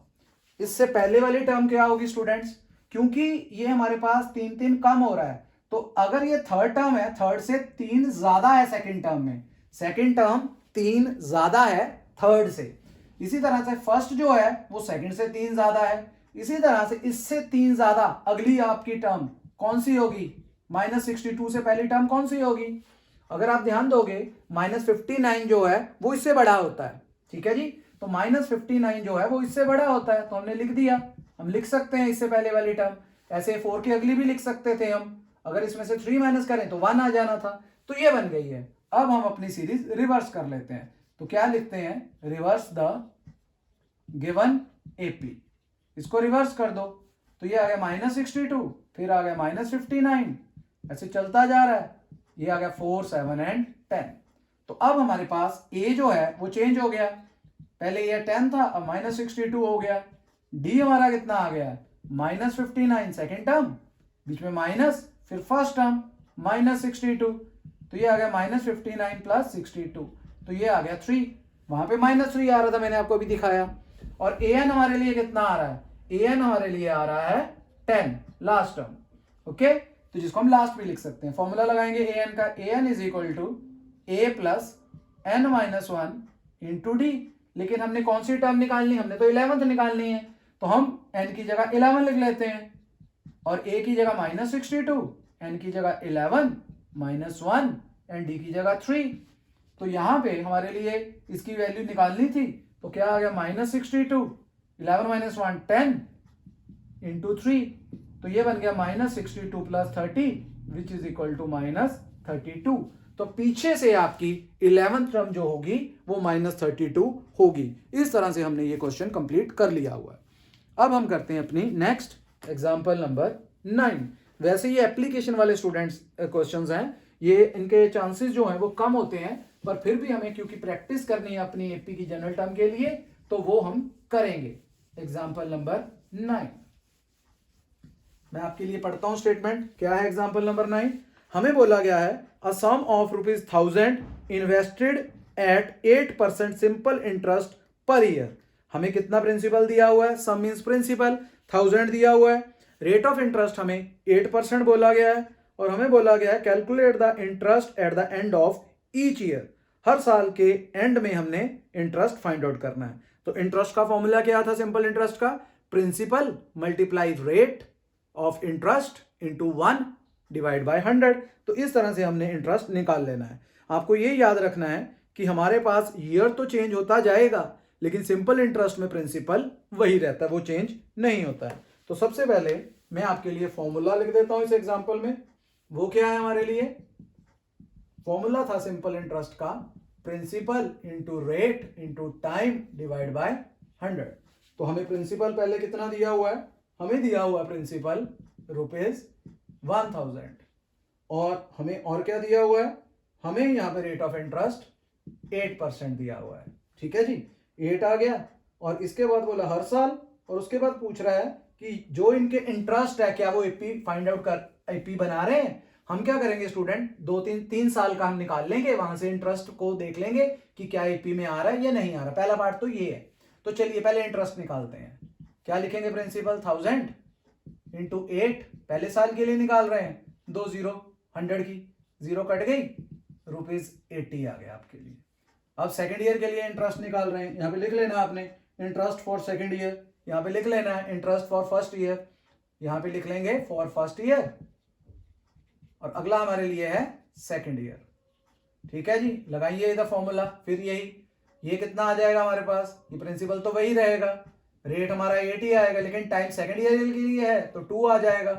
इससे पहले वाली टर्म क्या होगी स्टूडेंट्स, क्योंकि ये हमारे पास 3 कम हो रहा है, तो अगर ये थर्ड टर्म है, थर्ड से 3 ज्यादा है सेकंड टर्म में, सेकंड टर्म 3 ज्यादा है थर्ड से। इसी तरह से फर्स्ट जो है वो सेकंड से 3 ज्यादा है, इसी तरह से इससे 3 ज्यादा अगली आपकी टर्म कौन सी होगी, -62 से पहली टर्म कौन सी होगी। अगर आप ध्यान दोगे -59 जो है वो इससे बड़ा होता है, ठीक है जी। तो -59 जो है वो इससे बड़ा होता है, तो हमने लिख दिया। हम लिख सकते हैं इससे पहले वाली टर्म, ऐसे 4 की अगली भी लिख सकते थे हम, अगर इसमें से 3 माइनस करें तो 1 आ जाना था, तो ये बन गई है। अब हम अपनी सीरीज रिवर्स कर लेते हैं, तो क्या लिखते हैं, रिवर्स द गिवन एपी, इसको रिवर्स कर दो, तो ये आ गया -62, फिर आ गया -59, ऐसे चलता जा रहा है, ये आ गया 4, 7 एंड 10। तो अब हमारे पास ए जो है वो चेंज हो गया, पहले ये 10 था अब -62 हो गया। डी हमारा कितना आ गया, -59 सेकेंड टर्म, बीच में माइनस, फिर फर्स्ट टर्म -62, तो ये आ गया -59 प्लस 62, तो ये आ गया 3, वहां पे -3 आ रहा था मैंने आपको अभी दिखाया। और ए एन हमारे लिए कितना आ रहा है, ए एन हमारे लिए आ रहा है 10 लास्ट टर्म, ओके। तो जिसको हम लास्ट में लिख सकते हैं, फॉर्मूला लगाएंगे ए एन का, a n is equal to a plus n minus 1 into d. लेकिन हमने कौन सी टर्म निकालनी, हमने तो 11th निकालनी है, तो हम n की जगह 11 लिख लेते हैं, और a की जगह -62, n की जगह 11 -1 एंड d की जगह 3। तो यहां पे हमारे लिए इसकी वैल्यू निकालनी थी, तो क्या आ गया, -62, 11 - 1 10 इंटू 3, तो ये बन गया -62 plus 30 which is equal to -32। तो पीछे से आपकी 11th टर्म जो होगी वो -32 होगी। इस तरह से हमने ये क्वेश्चन कंप्लीट कर लिया हुआ है। अब हम करते हैं अपनी नेक्स्ट एग्जांपल नंबर 9। वैसे ये एप्लीकेशन वाले स्टूडेंट्स क्वेश्चंस हैं, ये इनके चांसेस जो हैं वो कम होते हैं, पर फिर भी हमें क्योंकि प्रैक्टिस करनी है अपनी एपी की जनरल टर्म के लिए, तो वो हम करेंगे। एग्जाम्पल नंबर 9 मैं आपके लिए पढ़ता हूं स्टेटमेंट। क्या है एग्जाम्पल नंबर 9, हमें बोला गया है a sum of ₹1000 invested at 8% simple interest per year. हमें कितना प्रिंसिपल दिया हुआ है, सम मींस प्रिंसिपल, 1000 दिया हुआ है, रेट ऑफ इंटरेस्ट हमें 8% बोला गया है, और हमें बोला गया है calculate the interest at the end of each year. हर साल के एंड में हमने इंटरेस्ट फाइंड आउट करना है। तो इंटरेस्ट का फॉर्मूला क्या था सिंपल इंटरेस्ट का, principal multiply rate of interest into 1 divide by 100। तो इस तरह से हमने इंटरेस्ट निकाल लेना है। आपको ये याद रखना है कि हमारे पास ईयर तो चेंज होता जाएगा, लेकिन सिंपल इंटरेस्ट में प्रिंसिपल वही रहता है, वो चेंज नहीं होता है। तो सबसे पहले मैं आपके लिए फॉर्मूला लिख देता हूं इस एग्जांपल में। वो क्या है हमारे लिए, फॉर्मूला था सिंपल इंटरेस्ट का, principal into rate into time divide by 100। तो हमें प्रिंसिपल पहले कितना दिया हुआ है, हमें दिया हुआ प्रिंसिपल ₹1000, और हमें और क्या दिया हुआ है, हमें यहाँ पे रेट ऑफ इंटरेस्ट 8% दिया हुआ है। ठीक है जी, 8 आ गया। और इसके बाद बोला हर साल, और उसके बाद पूछ रहा है कि जो इनके इंटरेस्ट है क्या वो एपी फाइंड आउट कर, एपी बना रहे हैं। हम क्या करेंगे स्टूडेंट, 2-3 साल का हम निकाल लेंगे, वहां से इंटरेस्ट को देख लेंगे कि क्या एपी में आ रहा है या नहीं आ रहा। पहला पार्ट तो ये है। तो चलिए पहले इंटरेस्ट निकालते हैं। क्या लिखेंगे प्रिंसिपल, 1000 इंटू 8, पहले साल के लिए निकाल रहे हैं, 2 0 100 की 0 कट गई, ₹80 आ गया आपके लिए। अब सेकंड ईयर के लिए इंटरेस्ट निकाल रहे हैं, यहाँ पे लिख लेना आपने इंटरेस्ट फॉर सेकंड ईयर, यहाँ पे लिख लेना है इंटरेस्ट फॉर फर्स्ट ईयर, यहाँ पे लिख लेंगे फॉर फर्स्ट ईयर, और अगला हमारे लिए है सेकंड ईयर। ठीक है जी, लगाइए इधर फॉर्मूला, फिर यही, ये कितना आ जाएगा हमारे पास, ये प्रिंसिपल तो वही रहेगा, रेट हमारा 80 आएगा, लेकिन टाइम सेकंड ईयर के लिए है तो 2 आ जाएगा,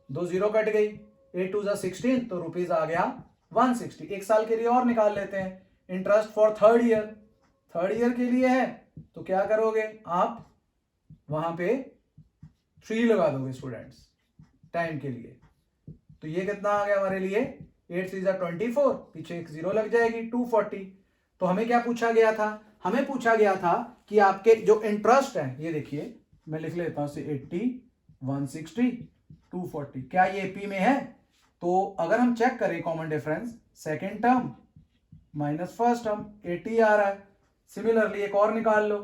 2 0 कट गई, 8 2 16, तो रुपीज आ गया 160। एक साल के लिए और निकाल लेते हैं, इंटरेस्ट फॉर थर्ड ईयर के लिए है, तो क्या करोगे आप, वहां पे 3 लगा दोगे स्टूडेंट्स टाइम के लिए। तो ये कितना आ गया हमारे लिए, 8 3 24, पीछे एक 0 लग जाएगी, 240। तो हमें क्या पूछा गया था, हमें पूछा गया था कि आपके जो इंटरेस्ट है, ये देखिए मैं लिख लेता हूं, 80 160 240, क्या ये एपी में है। तो अगर हम चेक करें common difference, second term minus first term 80 आ रहा है। सिमिलरली एक और निकाल लो,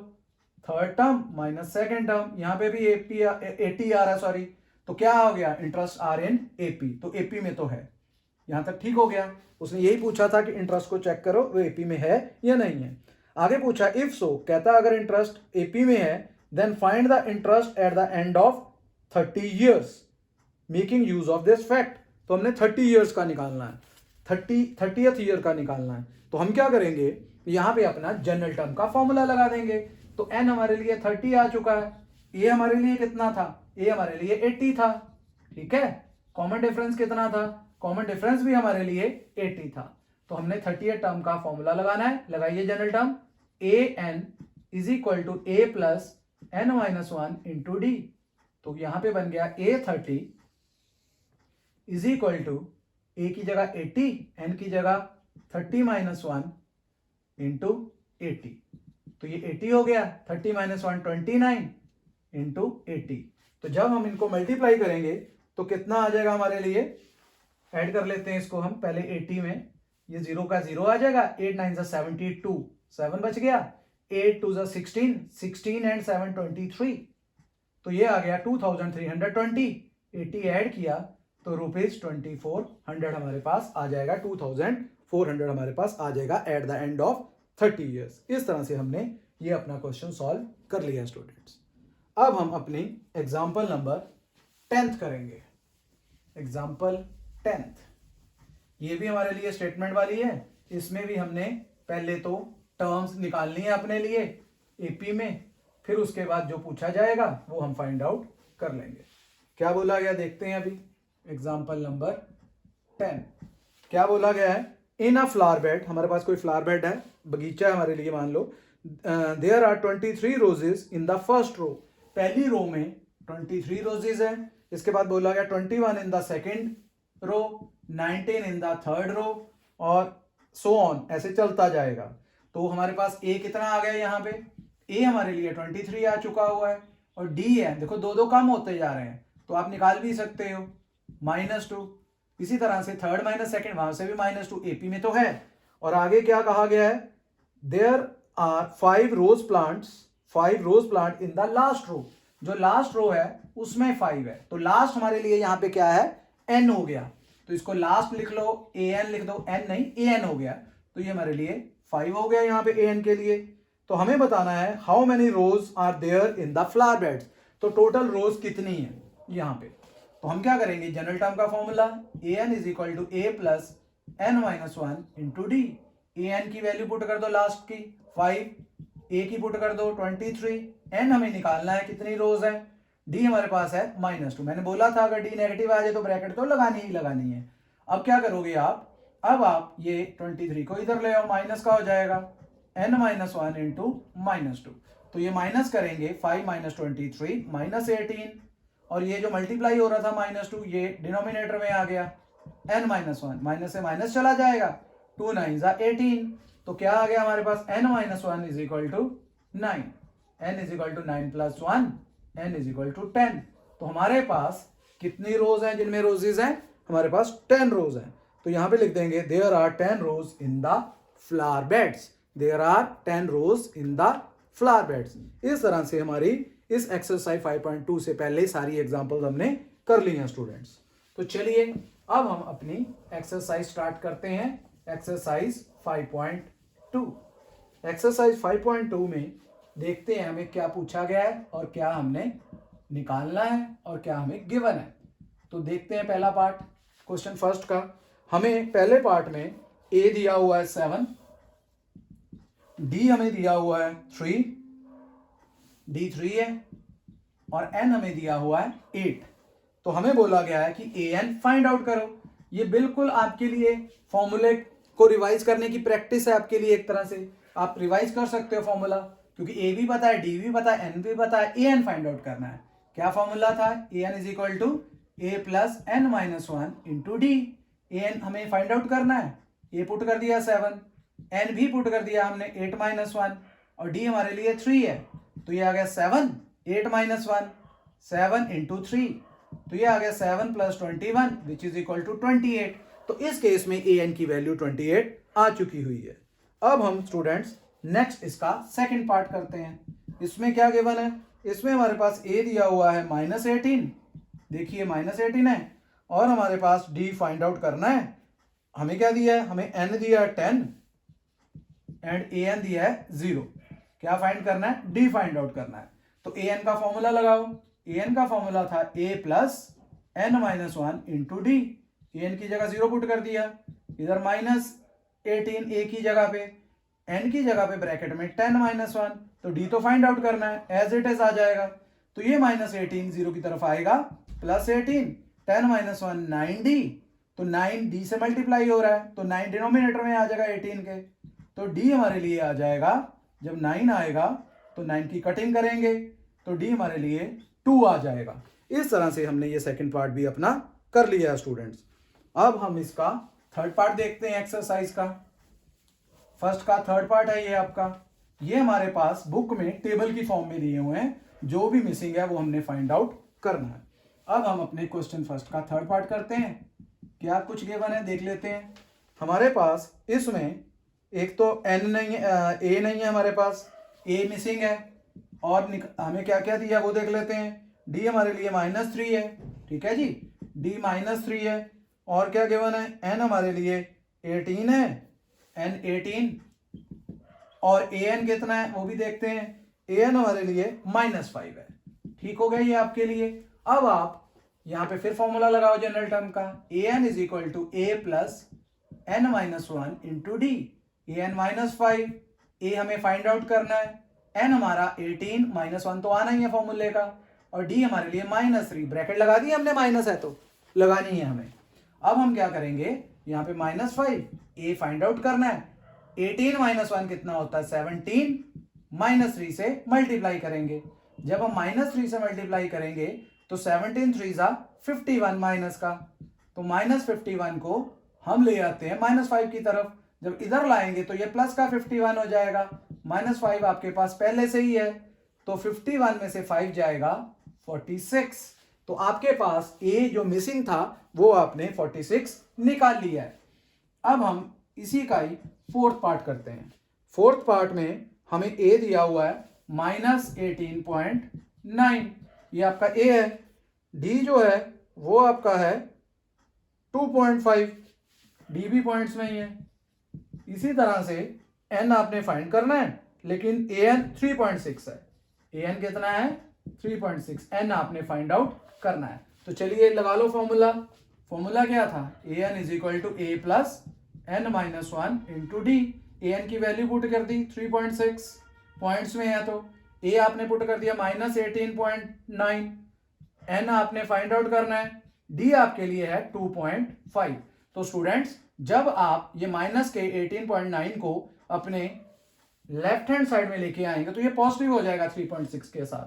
third term minus second term, यहां पे भी 80 आ रहा है, सॉरी। तो क्या हो गया, इंटरेस्ट आर इन एपी, तो एपी में तो है, यहां तक ठीक हो गया। उसने यही पूछा था कि इंटरेस्ट को चेक करो वो एपी में है या नहीं है। आगे पूछा इफ सो, कहता अगर इंटरेस्ट एपी में है then find the interest at the end of 30 years making use of this fact. तो हमने 30 ईयर्स का निकालना है, 30th ईयर का निकालना है। तो हम क्या करेंगे, यहां पे अपना जनरल टर्म का फॉर्मूला लगा देंगे। तो एन हमारे लिए 30 आ चुका है, ए हमारे लिए कितना था, ए हमारे लिए 80 था। ठीक है, कॉमन डिफरेंस कितना था, कॉमन डिफरेंस भी हमारे लिए 80 था। तो हमने 30th टर्म का फॉर्मूला लगाना है, लगाइए general term, a n is equal to a plus n minus 1 into d. तो यहां पे बन गया A30 इज इक्वल टू ए की जगह 80, एन की जगह 30 माइनस 1 इंटू 80। तो ये 80 हो गया, 30 माइनस 1 29 इंटू 80। तो जब हम इनको मल्टीप्लाई करेंगे तो कितना आ जाएगा हमारे लिए, ऐड कर लेते हैं इसको हम पहले 80 में, ये 0 का 0 आ जाएगा, 8 9 72, 7 बच गया, 8 2 16, 16 एंड 7 23। तो ये आ गया 2320, 80 ऐड किया तो ₹2400 हमारे पास आ जाएगा, 2400 हमारे पास आ जाएगा eight the end of 30 years. इस तरह से हमने ये अपना क्वेश्चन सॉल्व कर लिया स्टूडेंट्स। अब हम अपनी एग्जाम्पल नंबर 10th करेंगे, एग्जाम्पल 10th। ये भी हमारे लिए स्टेटमेंट वाली है, इसमें भी हमने पहले तो टर्म्स निकालनी है अपने लिए एपी में, फिर उसके बाद जो पूछा जाएगा वो हम फाइंड आउट कर लेंगे। क्या बोला गया देखते हैं अभी, एग्जाम्पल नंबर 10। क्या बोला गया है, इन अ फ्लावर बेड, हमारे पास कोई फ्लावर बेड है, बगीचा है हमारे लिए, मान लो there are 23 roses in the first row. पहली रो में 23 रोजेस है, इसके बाद बोला गया 21 in the second row, 19 in the third row, और सो ऑन, ऐसे चलता जाएगा। तो हमारे पास ए कितना आ गया, यहाँ पे ए हमारे लिए 23 आ चुका हुआ है, और डी है, देखो दो दो कम होते जा रहे हैं, तो आप निकाल भी सकते हो -2। इसी तरह से थर्ड माइनस सेकेंड, वहां से भी -2, एपी में तो है। और आगे क्या कहा गया है, there are 5 rose plant in the last row. जो लास्ट रो है उसमें 5 है, तो लास्ट हमारे लिए यहाँ पे क्या है, एन हो गया। तो इसको लास्ट लिख लो, ए एन लिख दो, एन नहीं ए एन हो गया। तो ये हमारे लिए 5 हो गया यहाँ पे ए एन के लिए। तो हमें बताना है how many rose are there in the flower beds. तो टोटल रोज कितनी है यहाँ पे। तो हम क्या करेंगे, जनरल टर्म का formula, a n is equal to a plus n minus 1 into d. A n की वैल्यू पुट कर दो लास्ट की 5, ए की पुट कर दो 23, एन हमें निकालना है कितनी रोज है, डी हमारे पास है -2। मैंने बोला था अगर डी नेगेटिव आ जाए तो ब्रैकेट तो लगानी ही लगानी है। अब क्या करोगे आप, अब आप ये 23 को इधर ले आओ, माइनस का हो जाएगा n माइनस 1 इंटू -2। तो ये माइनस करेंगे 5 माइनस 23 -18, और ये जो मल्टीप्लाई हो रहा था -2 ये डिनोमिनेटर में आ गया, n माइनस वन, माइनस से माइनस चला जाएगा, 2 9 ज़ा 18, तो क्या आ गया हमारे पास n minus one is equal to 9, n is equal to 9 plus 1, n is equal to 10। तो हमारे पास कितनी रोज हैं जिनमें रोजेज हैं? हमारे पास 10 रोज हैं। तो यहां पे लिख देंगे there are 10 rose in the flower beds, there are 10 rose in the flower beds. इस तरह से हमारी इस एक्सरसाइज 5.2 से पहले सारी एग्जांपल्स हमने कर ली हैं स्टूडेंट्स। तो चलिए अब हम अपनी एक्सरसाइज स्टार्ट करते हैं। एक्सरसाइज 5.2। एक्सरसाइज 5.2 में देखते हैं हमें क्या पूछा गया है और क्या हमने निकालना है और क्या हमें गिवन है। तो देखते हैं पहला पार्ट, क्वेश्चन फर्स्ट का। हमें पहले पार्ट में ए दिया हुआ है 7, डी हमें दिया हुआ है 3, डी 3 है, और एन हमें दिया हुआ है 8। तो हमें बोला गया है कि ए एन फाइंड आउट करो। ये बिल्कुल आपके लिए फॉर्मूले को रिवाइज करने की प्रैक्टिस है आपके लिए। एक तरह से आप रिवाइज कर सकते हो फॉर्मूला, क्योंकि ए भी पता है, डी भी पता है, एन भी पता है, ए एन फाइंड आउट करना है। क्या फॉर्मूला था? A n is equal to a plus n minus one into d. A n हमें फाइंड आउट करना है, ए पुट कर दिया 7, एन भी पुट कर दिया हमने 8 माइनस वन, और डी हमारे लिए 3 है। तो ये आ गया 7, 8 माइनस 1, 7 इंटू 3, तो ये आ गया 7 plus 21 which is equal to 28। तो इस केस में ए एन की वैल्यू 28 आ चुकी हुई है। अब हम स्टूडेंट्स नेक्स्ट इसका सेकंड पार्ट करते हैं। इसमें क्या गिवन है? इसमें हमारे पास ए दिया हुआ है -18, देखिए -18 है, और हमारे पास डी फाइंड आउट करना है। हमें क्या दिया है? हमें एन दिया है 10 एंड ए एन दिया है 0। क्या फाइंड करना है? डी फाइंड आउट करना है। तो ए एन का फॉर्मूला लगाओ। ए एन का फॉर्मूला था a plus n minus one into d. A n की जगह 0 पुट कर दिया, इधर -18 ए की जगह पे, एन की जगह पे ब्रैकेट में 10 माइनस 1, तो डी तो फाइंड आउट करना है, एज इट इज आ जाएगा। तो ये -18 0 की तरफ आएगा, प्लस 18, 10 माइनस 1 9d, तो 9 डी से मल्टीप्लाई हो रहा है, तो 9 डिनोमिनेटर में आ जाएगा 18 के, तो डी हमारे लिए आ जाएगा, जब 9 आएगा तो 9 की कटिंग करेंगे तो डी हमारे लिए 2 आ जाएगा। इस तरह से हमने ये सेकंड पार्ट भी अपना कर लिया है स्टूडेंट्स। अब हम इसका थर्ड पार्ट देखते हैं एक्सरसाइज का। फर्स्ट का थर्ड पार्ट है ये आपका। ये हमारे पास बुक में टेबल की फॉर्म में दिए हुए हैं, जो भी मिसिंग है वो हमने फाइंड आउट करना है। अब हम अपने क्वेश्चन फर्स्ट का थर्ड पार्ट करते हैं। क्या कुछ गिवन है देख लेते हैं। हमारे पास इसमें एक तो एन नहीं है, ए नहीं है हमारे पास, ए मिसिंग है, और हमें क्या क्या दिया वो देख लेते हैं। डी हमारे लिए -3 है, ठीक है जी, डी -3 है, और क्या गिवन है? एन हमारे लिए 18 है, एन 18, और ए एन कितना है वो भी देखते हैं। ए एन हमारे लिए -5 है। ठीक हो गया ये आपके लिए। अब आप यहां पे फिर फॉर्मूला लगाओ जनरल टर्म का। A n is equal to a plus n minus one into d. A n -5, a हमें फाइंड आउट करना है, एन हमारा 18, -1 तो आना ही है फॉर्मूले का, और डी हमारे लिए -3, ब्रैकेट लगा दी हमने, माइनस है तो लगानी है हमें। अब हम क्या करेंगे, यहाँ पे -5, ए फाइंड आउट करना है, 18 -1 कितना होता है 17, -3 से मल्टीप्लाई करेंगे। जब हम -3 से मल्टीप्लाई करेंगे तो 17 3 ज़ा 51 माइनस का, तो -51 को हम ले आते हैं -5 की तरफ। जब इधर लाएंगे तो ये प्लस का 51 हो जाएगा, -5 आपके पास पहले से ही है, तो 51 में से 5 जाएगा 46। तो आपके पास ए जो मिसिंग था वो आपने 46 निकाल लिया है। अब हम इसी का ही फोर्थ पार्ट करते हैं। फोर्थ पार्ट में हमें ए दिया हुआ है -18.9, ये आपका ए है। डी जो है वो आपका है 2.5, डी भी पॉइंट्स में ही है। इसी तरह से एन आपने फाइंड करना है, लेकिन ए एन 3.6 है। ए एन कितना है 3.6, एन आपने फाइंड आउट करना है। तो चलिए लगा लो फॉर्मूला। फॉर्मूला क्या था? A n is equal to a plus n minus one into d. A n की वैल्यू पुट कर दी 3.6, पॉइंट्स में है तो ए आपने पुट कर दिया -18.9, एन आपने फाइंड आउट करना है, डी आपके लिए है 2.5। तो स्टूडेंट्स जब आप ये माइनस के 18.9 को अपने लेफ्ट हैंड साइड में लेके आएंगे तो ये पॉजिटिव हो जाएगा 3.6 के साथ।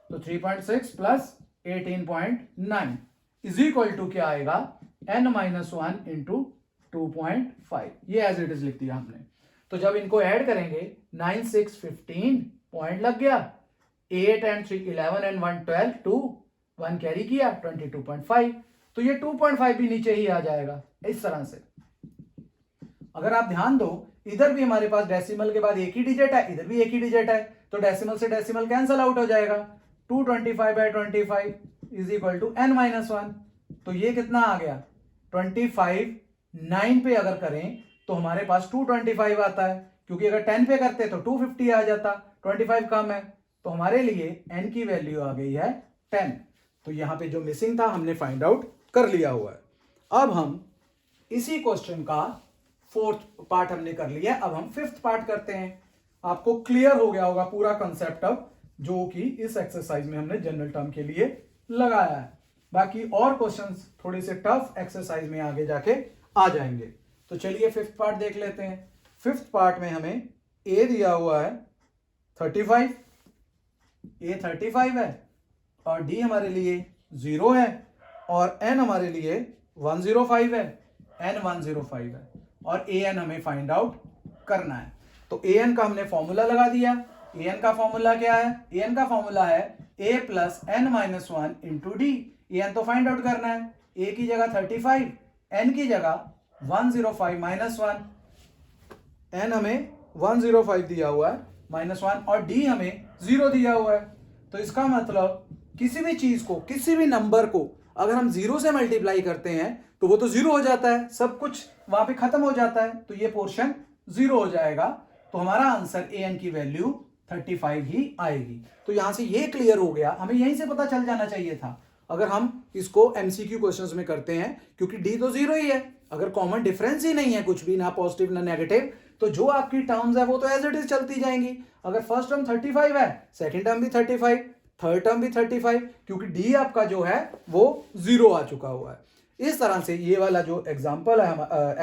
तो 3.6 प्लस 18.9 इज इक्वल टू क्या आएगा? n-1 इंटू 2.5, ये एज इट इज लिख दिया हमने। तो जब इनको ऐड करेंगे 9, 6, 15 पॉइंट लग गया, 8 एंड 3 11 एंड 1 12, 2 1 कैरी किया 22.5, तो ये 2.5 भी नीचे ही आ जाएगा इस तरह से। अगर आप ध्यान दो, इधर भी हमारे पास डेसिमल के बाद एक ही डिजिट है, इधर भी एक ही डिजिट है, तो डेसिमल से डेसिमल कैंसल आउट हो जाएगा। 225/25 इज इक्वल टू n-1, तो ये कितना आ गया 25, 9 पे अगर करें तो हमारे पास 225 आता है, क्योंकि अगर 10 पे करते तो 250 आ जाता, 25 कम है, तो हमारे लिए n की वैल्यू आ गई है 10। तो यहां पे जो मिसिंग था हमने फाइंड आउट कर लिया हुआ है। अब हम इसी क्वेश्चन का फोर्थ पार्ट हमने कर लिया, अब हम फिफ्थ पार्ट करते हैं। आपको क्लियर हो गया होगा पूरा कंसेप्ट अब, जो कि इस एक्सरसाइज में हमने जनरल टर्म के लिए लगाया है। बाकी और क्वेश्चंस थोड़े से टफ एक्सरसाइज में आगे जाके आ जाएंगे। तो चलिए फिफ्थ पार्ट देख लेते हैं। फिफ्थ पार्ट में हमें ए दिया हुआ है 35, ए 35 है, और डी हमारे लिए 0 है, और एन हमारे लिए 105 है, एन 105 है, और ए एन हमें फाइंड आउट करना है। तो ए एन का हमने फॉर्मूला लगा दिया। ए एन का फॉर्मूला क्या है? ए एन का फॉर्मूला है ए plus n-1 into d. A N तो फाइंड आउट करना है, ए की जगह 35, एन की जगह 105 माइनस 1, एन हमें 105 दिया हुआ है -1, और डी हमें 0 दिया हुआ है। तो इसका मतलब किसी भी चीज को, किसी भी नंबर को अगर हम 0 से मल्टीप्लाई करते हैं तो वो तो 0 हो जाता है, सब कुछ वहां पे खत्म हो जाता है, तो ये पोर्शन 0 हो जाएगा। तो हमारा आंसर ए एन की वैल्यू 35 ही आएगी। तो यहां से ये क्लियर हो गया, हमें यहीं से पता चल जाना चाहिए था अगर हम इसको एमसीक्यू क्वेश्चंस में करते हैं, क्योंकि डी तो 0 ही है। अगर कॉमन डिफरेंस ही नहीं है कुछ भी, ना पॉजिटिव ना नेगेटिव, तो जो आपकी टर्म्स है वो तो एज इट इज चलती जाएंगी। अगर फर्स्ट टर्म 35 है, सेकंड टर्म भी 35, थर्ड टर्म भी 35, क्योंकि डी आपका जो है वो 0 आ चुका हुआ है। इस तरह से ये वाला जो एग्जांपल है,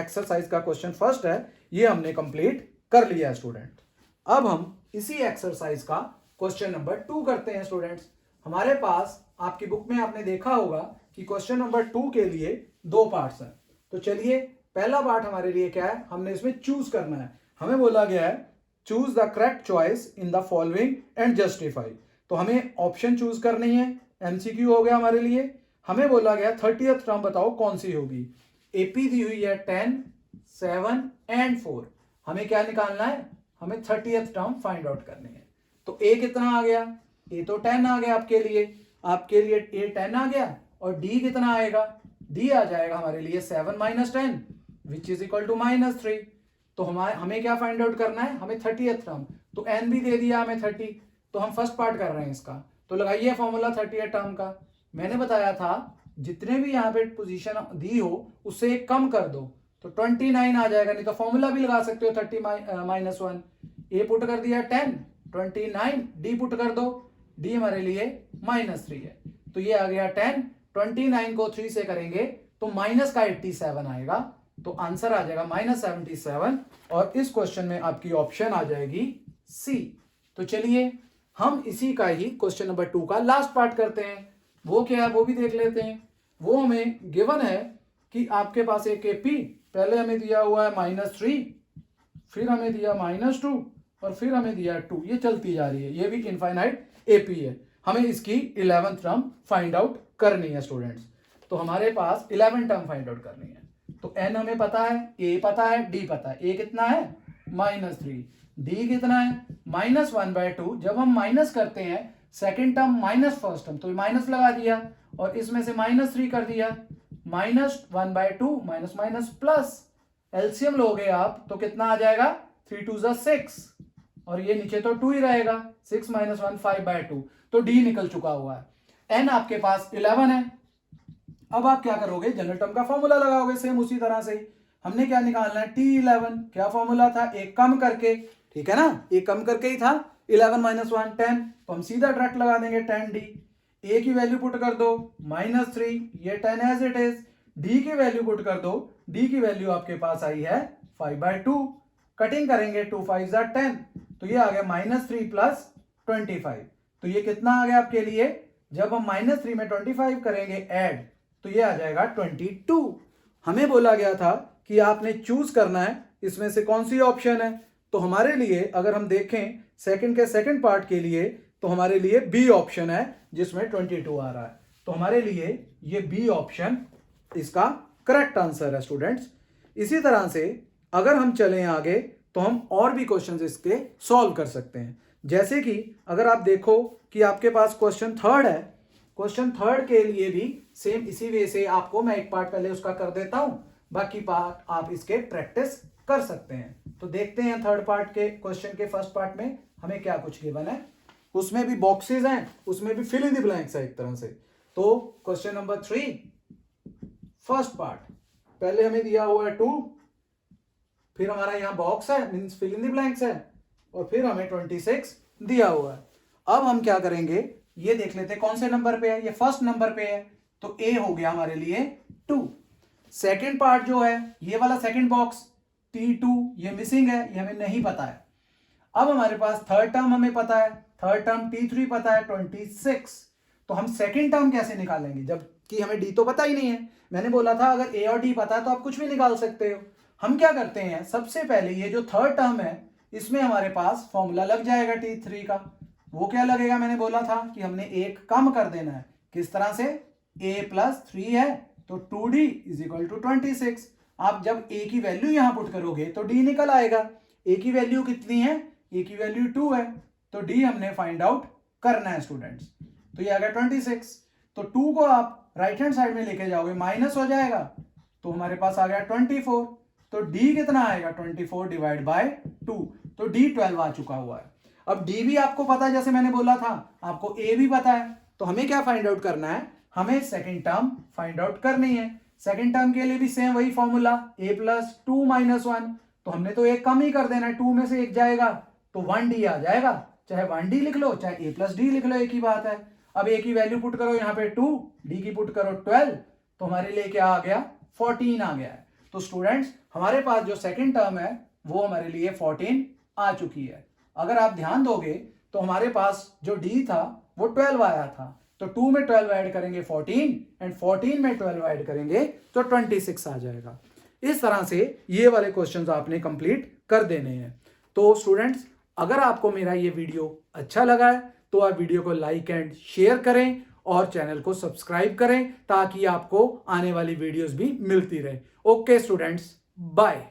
एक्सरसाइज का क्वेश्चन फर्स्ट है, ये हमने कंप्लीट कर लिया है स्टूडेंट। अब हम इसी एक्सरसाइज का क्वेश्चन नंबर 2 करते हैं स्टूडेंट्स। हमारे पास आपकी बुक में आपने देखा होगा कि क्वेश्चन नंबर 2 के लिए 2 पार्ट्स हैं। तो चलिए, पहला पार्ट हमारे लिए क्या है, हमने इसमें चूज करना है। हमें बोला गया है choose the correct choice in the following and justify. तो हमें ऑप्शन चूज करनी है, एमसीक्यू हो गया हमारे लिए। हमें बोला गया 30th टर्म बताओ कौन सी होगी। एपी दी हुई है 10, 7 एंड 4। हमें क्या निकालना है? हमें 30th टर्म फाइंड आउट करनी है। तो ए कितना आ गया? ए तो 10 आ गया आपके लिए ए 10 आ गया, और डी कितना आएगा? डी आ जाएगा हमारे लिए 7 minus 10 which is equal to -3। तो हमें क्या फाइंड आउट करना है? हमें 30th टर्म। तो एन भी दे दिया हमें 30, तो हम फर्स्ट पार्ट कर रहे हैं इसका। तो लगाइए फॉर्मूला 30th टर्म का। मैंने बताया था जितने भी यहाँ पे पोजीशन दी हो उससे एक कम कर दो, तो 29 आ जाएगा। नहीं तो फॉर्मूला भी लगा सकते हो 30 माइनस 1। ए पुट कर दिया 10, 29, डी पुट कर दो, डी हमारे लिए -3 है। तो ये आ गया 10, 29 को 3 से करेंगे तो माइनस का 87 आएगा। तो आंसर आ जाएगा -77, और इस क्वेश्चन में आपकी ऑप्शन आ जाएगी सी। तो चलिए हम इसी का ही क्वेश्चन नंबर 2 का लास्ट पार्ट करते हैं। वो क्या है वो भी देख लेते हैं। वो हमें गिवन है कि आपके पास एक एपी पहले हमें दिया हुआ है -3, फिर हमें दिया -2, और फिर हमें दिया 2। ये चलती जा रही है, ये भी इनफाइनाइट एपी है। हमें इसकी 11th टर्म फाइंड आउट करनी है स्टूडेंट्स। तो हमारे पास 11 टर्म फाइंड आउट करनी है। तो एन हमें पता है, ए पता है, डी पता है। ए कितना है? -3। डी कितना है? -1/2। जब हम माइनस करते हैं second term minus first term, तो माइनस लगा दिया और इसमें से -3 कर दिया। -1/2 माइनस माइनस प्लस, एलसीएम लोगे आप तो कितना आ जाएगा? 3 2 6, और ये नीचे तो 2 ही रहेगा। 6 - 1 5/2। तो डी निकल चुका हुआ है। एन आपके पास 11 है। अब आप क्या करोगे? जनरल टर्म का फॉर्मूला लगाओगे सेम उसी तरह से। हमने क्या निकालना है? T11। क्या फॉर्मूला था? एक कम करके, ठीक है ना, एक कम करके ही था। 11 - 1 10, तो हम सीधा डायरेक्ट लगा देंगे 10D। ए की वैल्यू पुट कर दो -3, ये 10 एज इट इज। डी की वैल्यू पुट कर दो, डी की वैल्यू आपके पास आई है 5/2। कटिंग करेंगे 2 5 10, तो ये आ गया -3 + 25। तो ये कितना आ गया आपके लिए? जब हम -3 में 25 करेंगे ऐड, तो ये आ जाएगा 22। हमें बोला गया था कि आपने चूज करना है इसमें से कौन सी ऑप्शन है। तो हमारे लिए अगर हम देखें सेकंड के सेकंड पार्ट के लिए तो हमारे लिए बी ऑप्शन है जिसमें 22 आ रहा है। तो हमारे लिए ये बी ऑप्शन इसका करेक्ट आंसर है स्टूडेंट्स। इसी तरह से अगर हम चलें आगे तो हम और भी क्वेश्चंस इसके सॉल्व कर सकते हैं। जैसे कि अगर आप देखो कि आपके पास क्वेश्चन थर्ड है, क्वेश्चन थर्ड के लिए भी सेम इसी वे से आपको मैं एक पार्ट पहले उसका कर देता हूं, बाकी पार्ट आप इसके प्रैक्टिस कर सकते हैं। तो देखते हैं थर्ड पार्ट के क्वेश्चन के फर्स्ट पार्ट में हमें क्या कुछ गिवन है। उसमें भी बॉक्सेस हैं, उसमें भी फिल इन द ब्लैंक्स है एक तरह से। तो क्वेश्चन नंबर 3 फर्स्ट पार्ट, पहले हमें दिया हुआ है 2, फिर हमारा यहां बॉक्स है means fill in the blanks है, और फिर हमें 26 दिया हुआ है। अब हम क्या करेंगे ये देख लेते हैं कौन से नंबर पे है। ये फर्स्ट नंबर पे है तो ए हो गया हमारे लिए 2। सेकंड पार्ट जो है ये वाला सेकंड बॉक्स T2 ये मिसिंग है, ये हमें नहीं पता है। अब हमारे पास थर्ड टर्म हमें पता है, थर्ड टर्म T3 पता है 26। तो हम सेकंड टर्म कैसे निकालेंगे जबकि हमें डी तो पता ही नहीं है। मैंने बोला था अगर ए और डी पता है तो आप कुछ भी निकाल सकते हो। हम क्या करते हैं सबसे पहले ये जो थर्ड टर्म है इसमें हमारे पास फॉर्मूला लग जाएगा T3 का। वो क्या लगेगा, मैंने बोला था कि हमने एक कम कर देना है। किस तरह से, a + 3 है तो 2d = 26। आप जब a की वैल्यू यहां पुट करोगे तो d निकल आएगा। a की वैल्यू कितनी है, a की वैल्यू 2 है तो d हमने फाइंड आउट करना है स्टूडेंट्स। तो ये आ गया 26। तो 2 को आप राइट हैंड साइड में लेके जाओगे माइनस हो जाएगा तो हमारे पास आ गया 24। तो d कितना आएगा 24 डिवाइड बाय 2, तो d 12 आ चुका हुआ है। अब d भी आपको पता है, जैसे मैंने बोला था आपको a भी पता है। तो हमें क्या फाइंड आउट करना है, हमें सेकंड टर्म फाइंड आउट करनी है। सेकंड टर्म के लिए भी सेम वही फॉर्मूला a + 2 - 1। तो हमने तो एक कम ही कर देना है, 2 में से एक जाएगा तो 1d आ जाएगा। चाहे 1d लिख लो चाहे a + d लिख लो, एक ही बात है। अब a की वैल्यू पुट करो यहाँ पे 2, d की पुट करो 12, तो हमारे लिए क्या आ गया 14 आ गया है। तो स्टूडेंट्स हमारे पास जो सेकंड टर्म है वो हमारे लिए 14 आ चुकी है। अगर आप ध्यान दोगे तो हमारे पास जो d था वो 12 आया था, तो 2 में 12 ऐड करेंगे 14 एंड 14 में 12 ऐड करेंगे तो 26 आ जाएगा। इस तरह से ये वाले क्वेश्चंस आपने कंप्लीट कर देने हैं। तो स्टूडेंट्स अगर आपको मेरा ये वीडियो अच्छा लगा है तो आप वीडियो को लाइक एंड शेयर करें और चैनल को सब्सक्राइब करें ताकि आपको आने वाली वीडियोस भी मिलती रहे। Okay students, bye.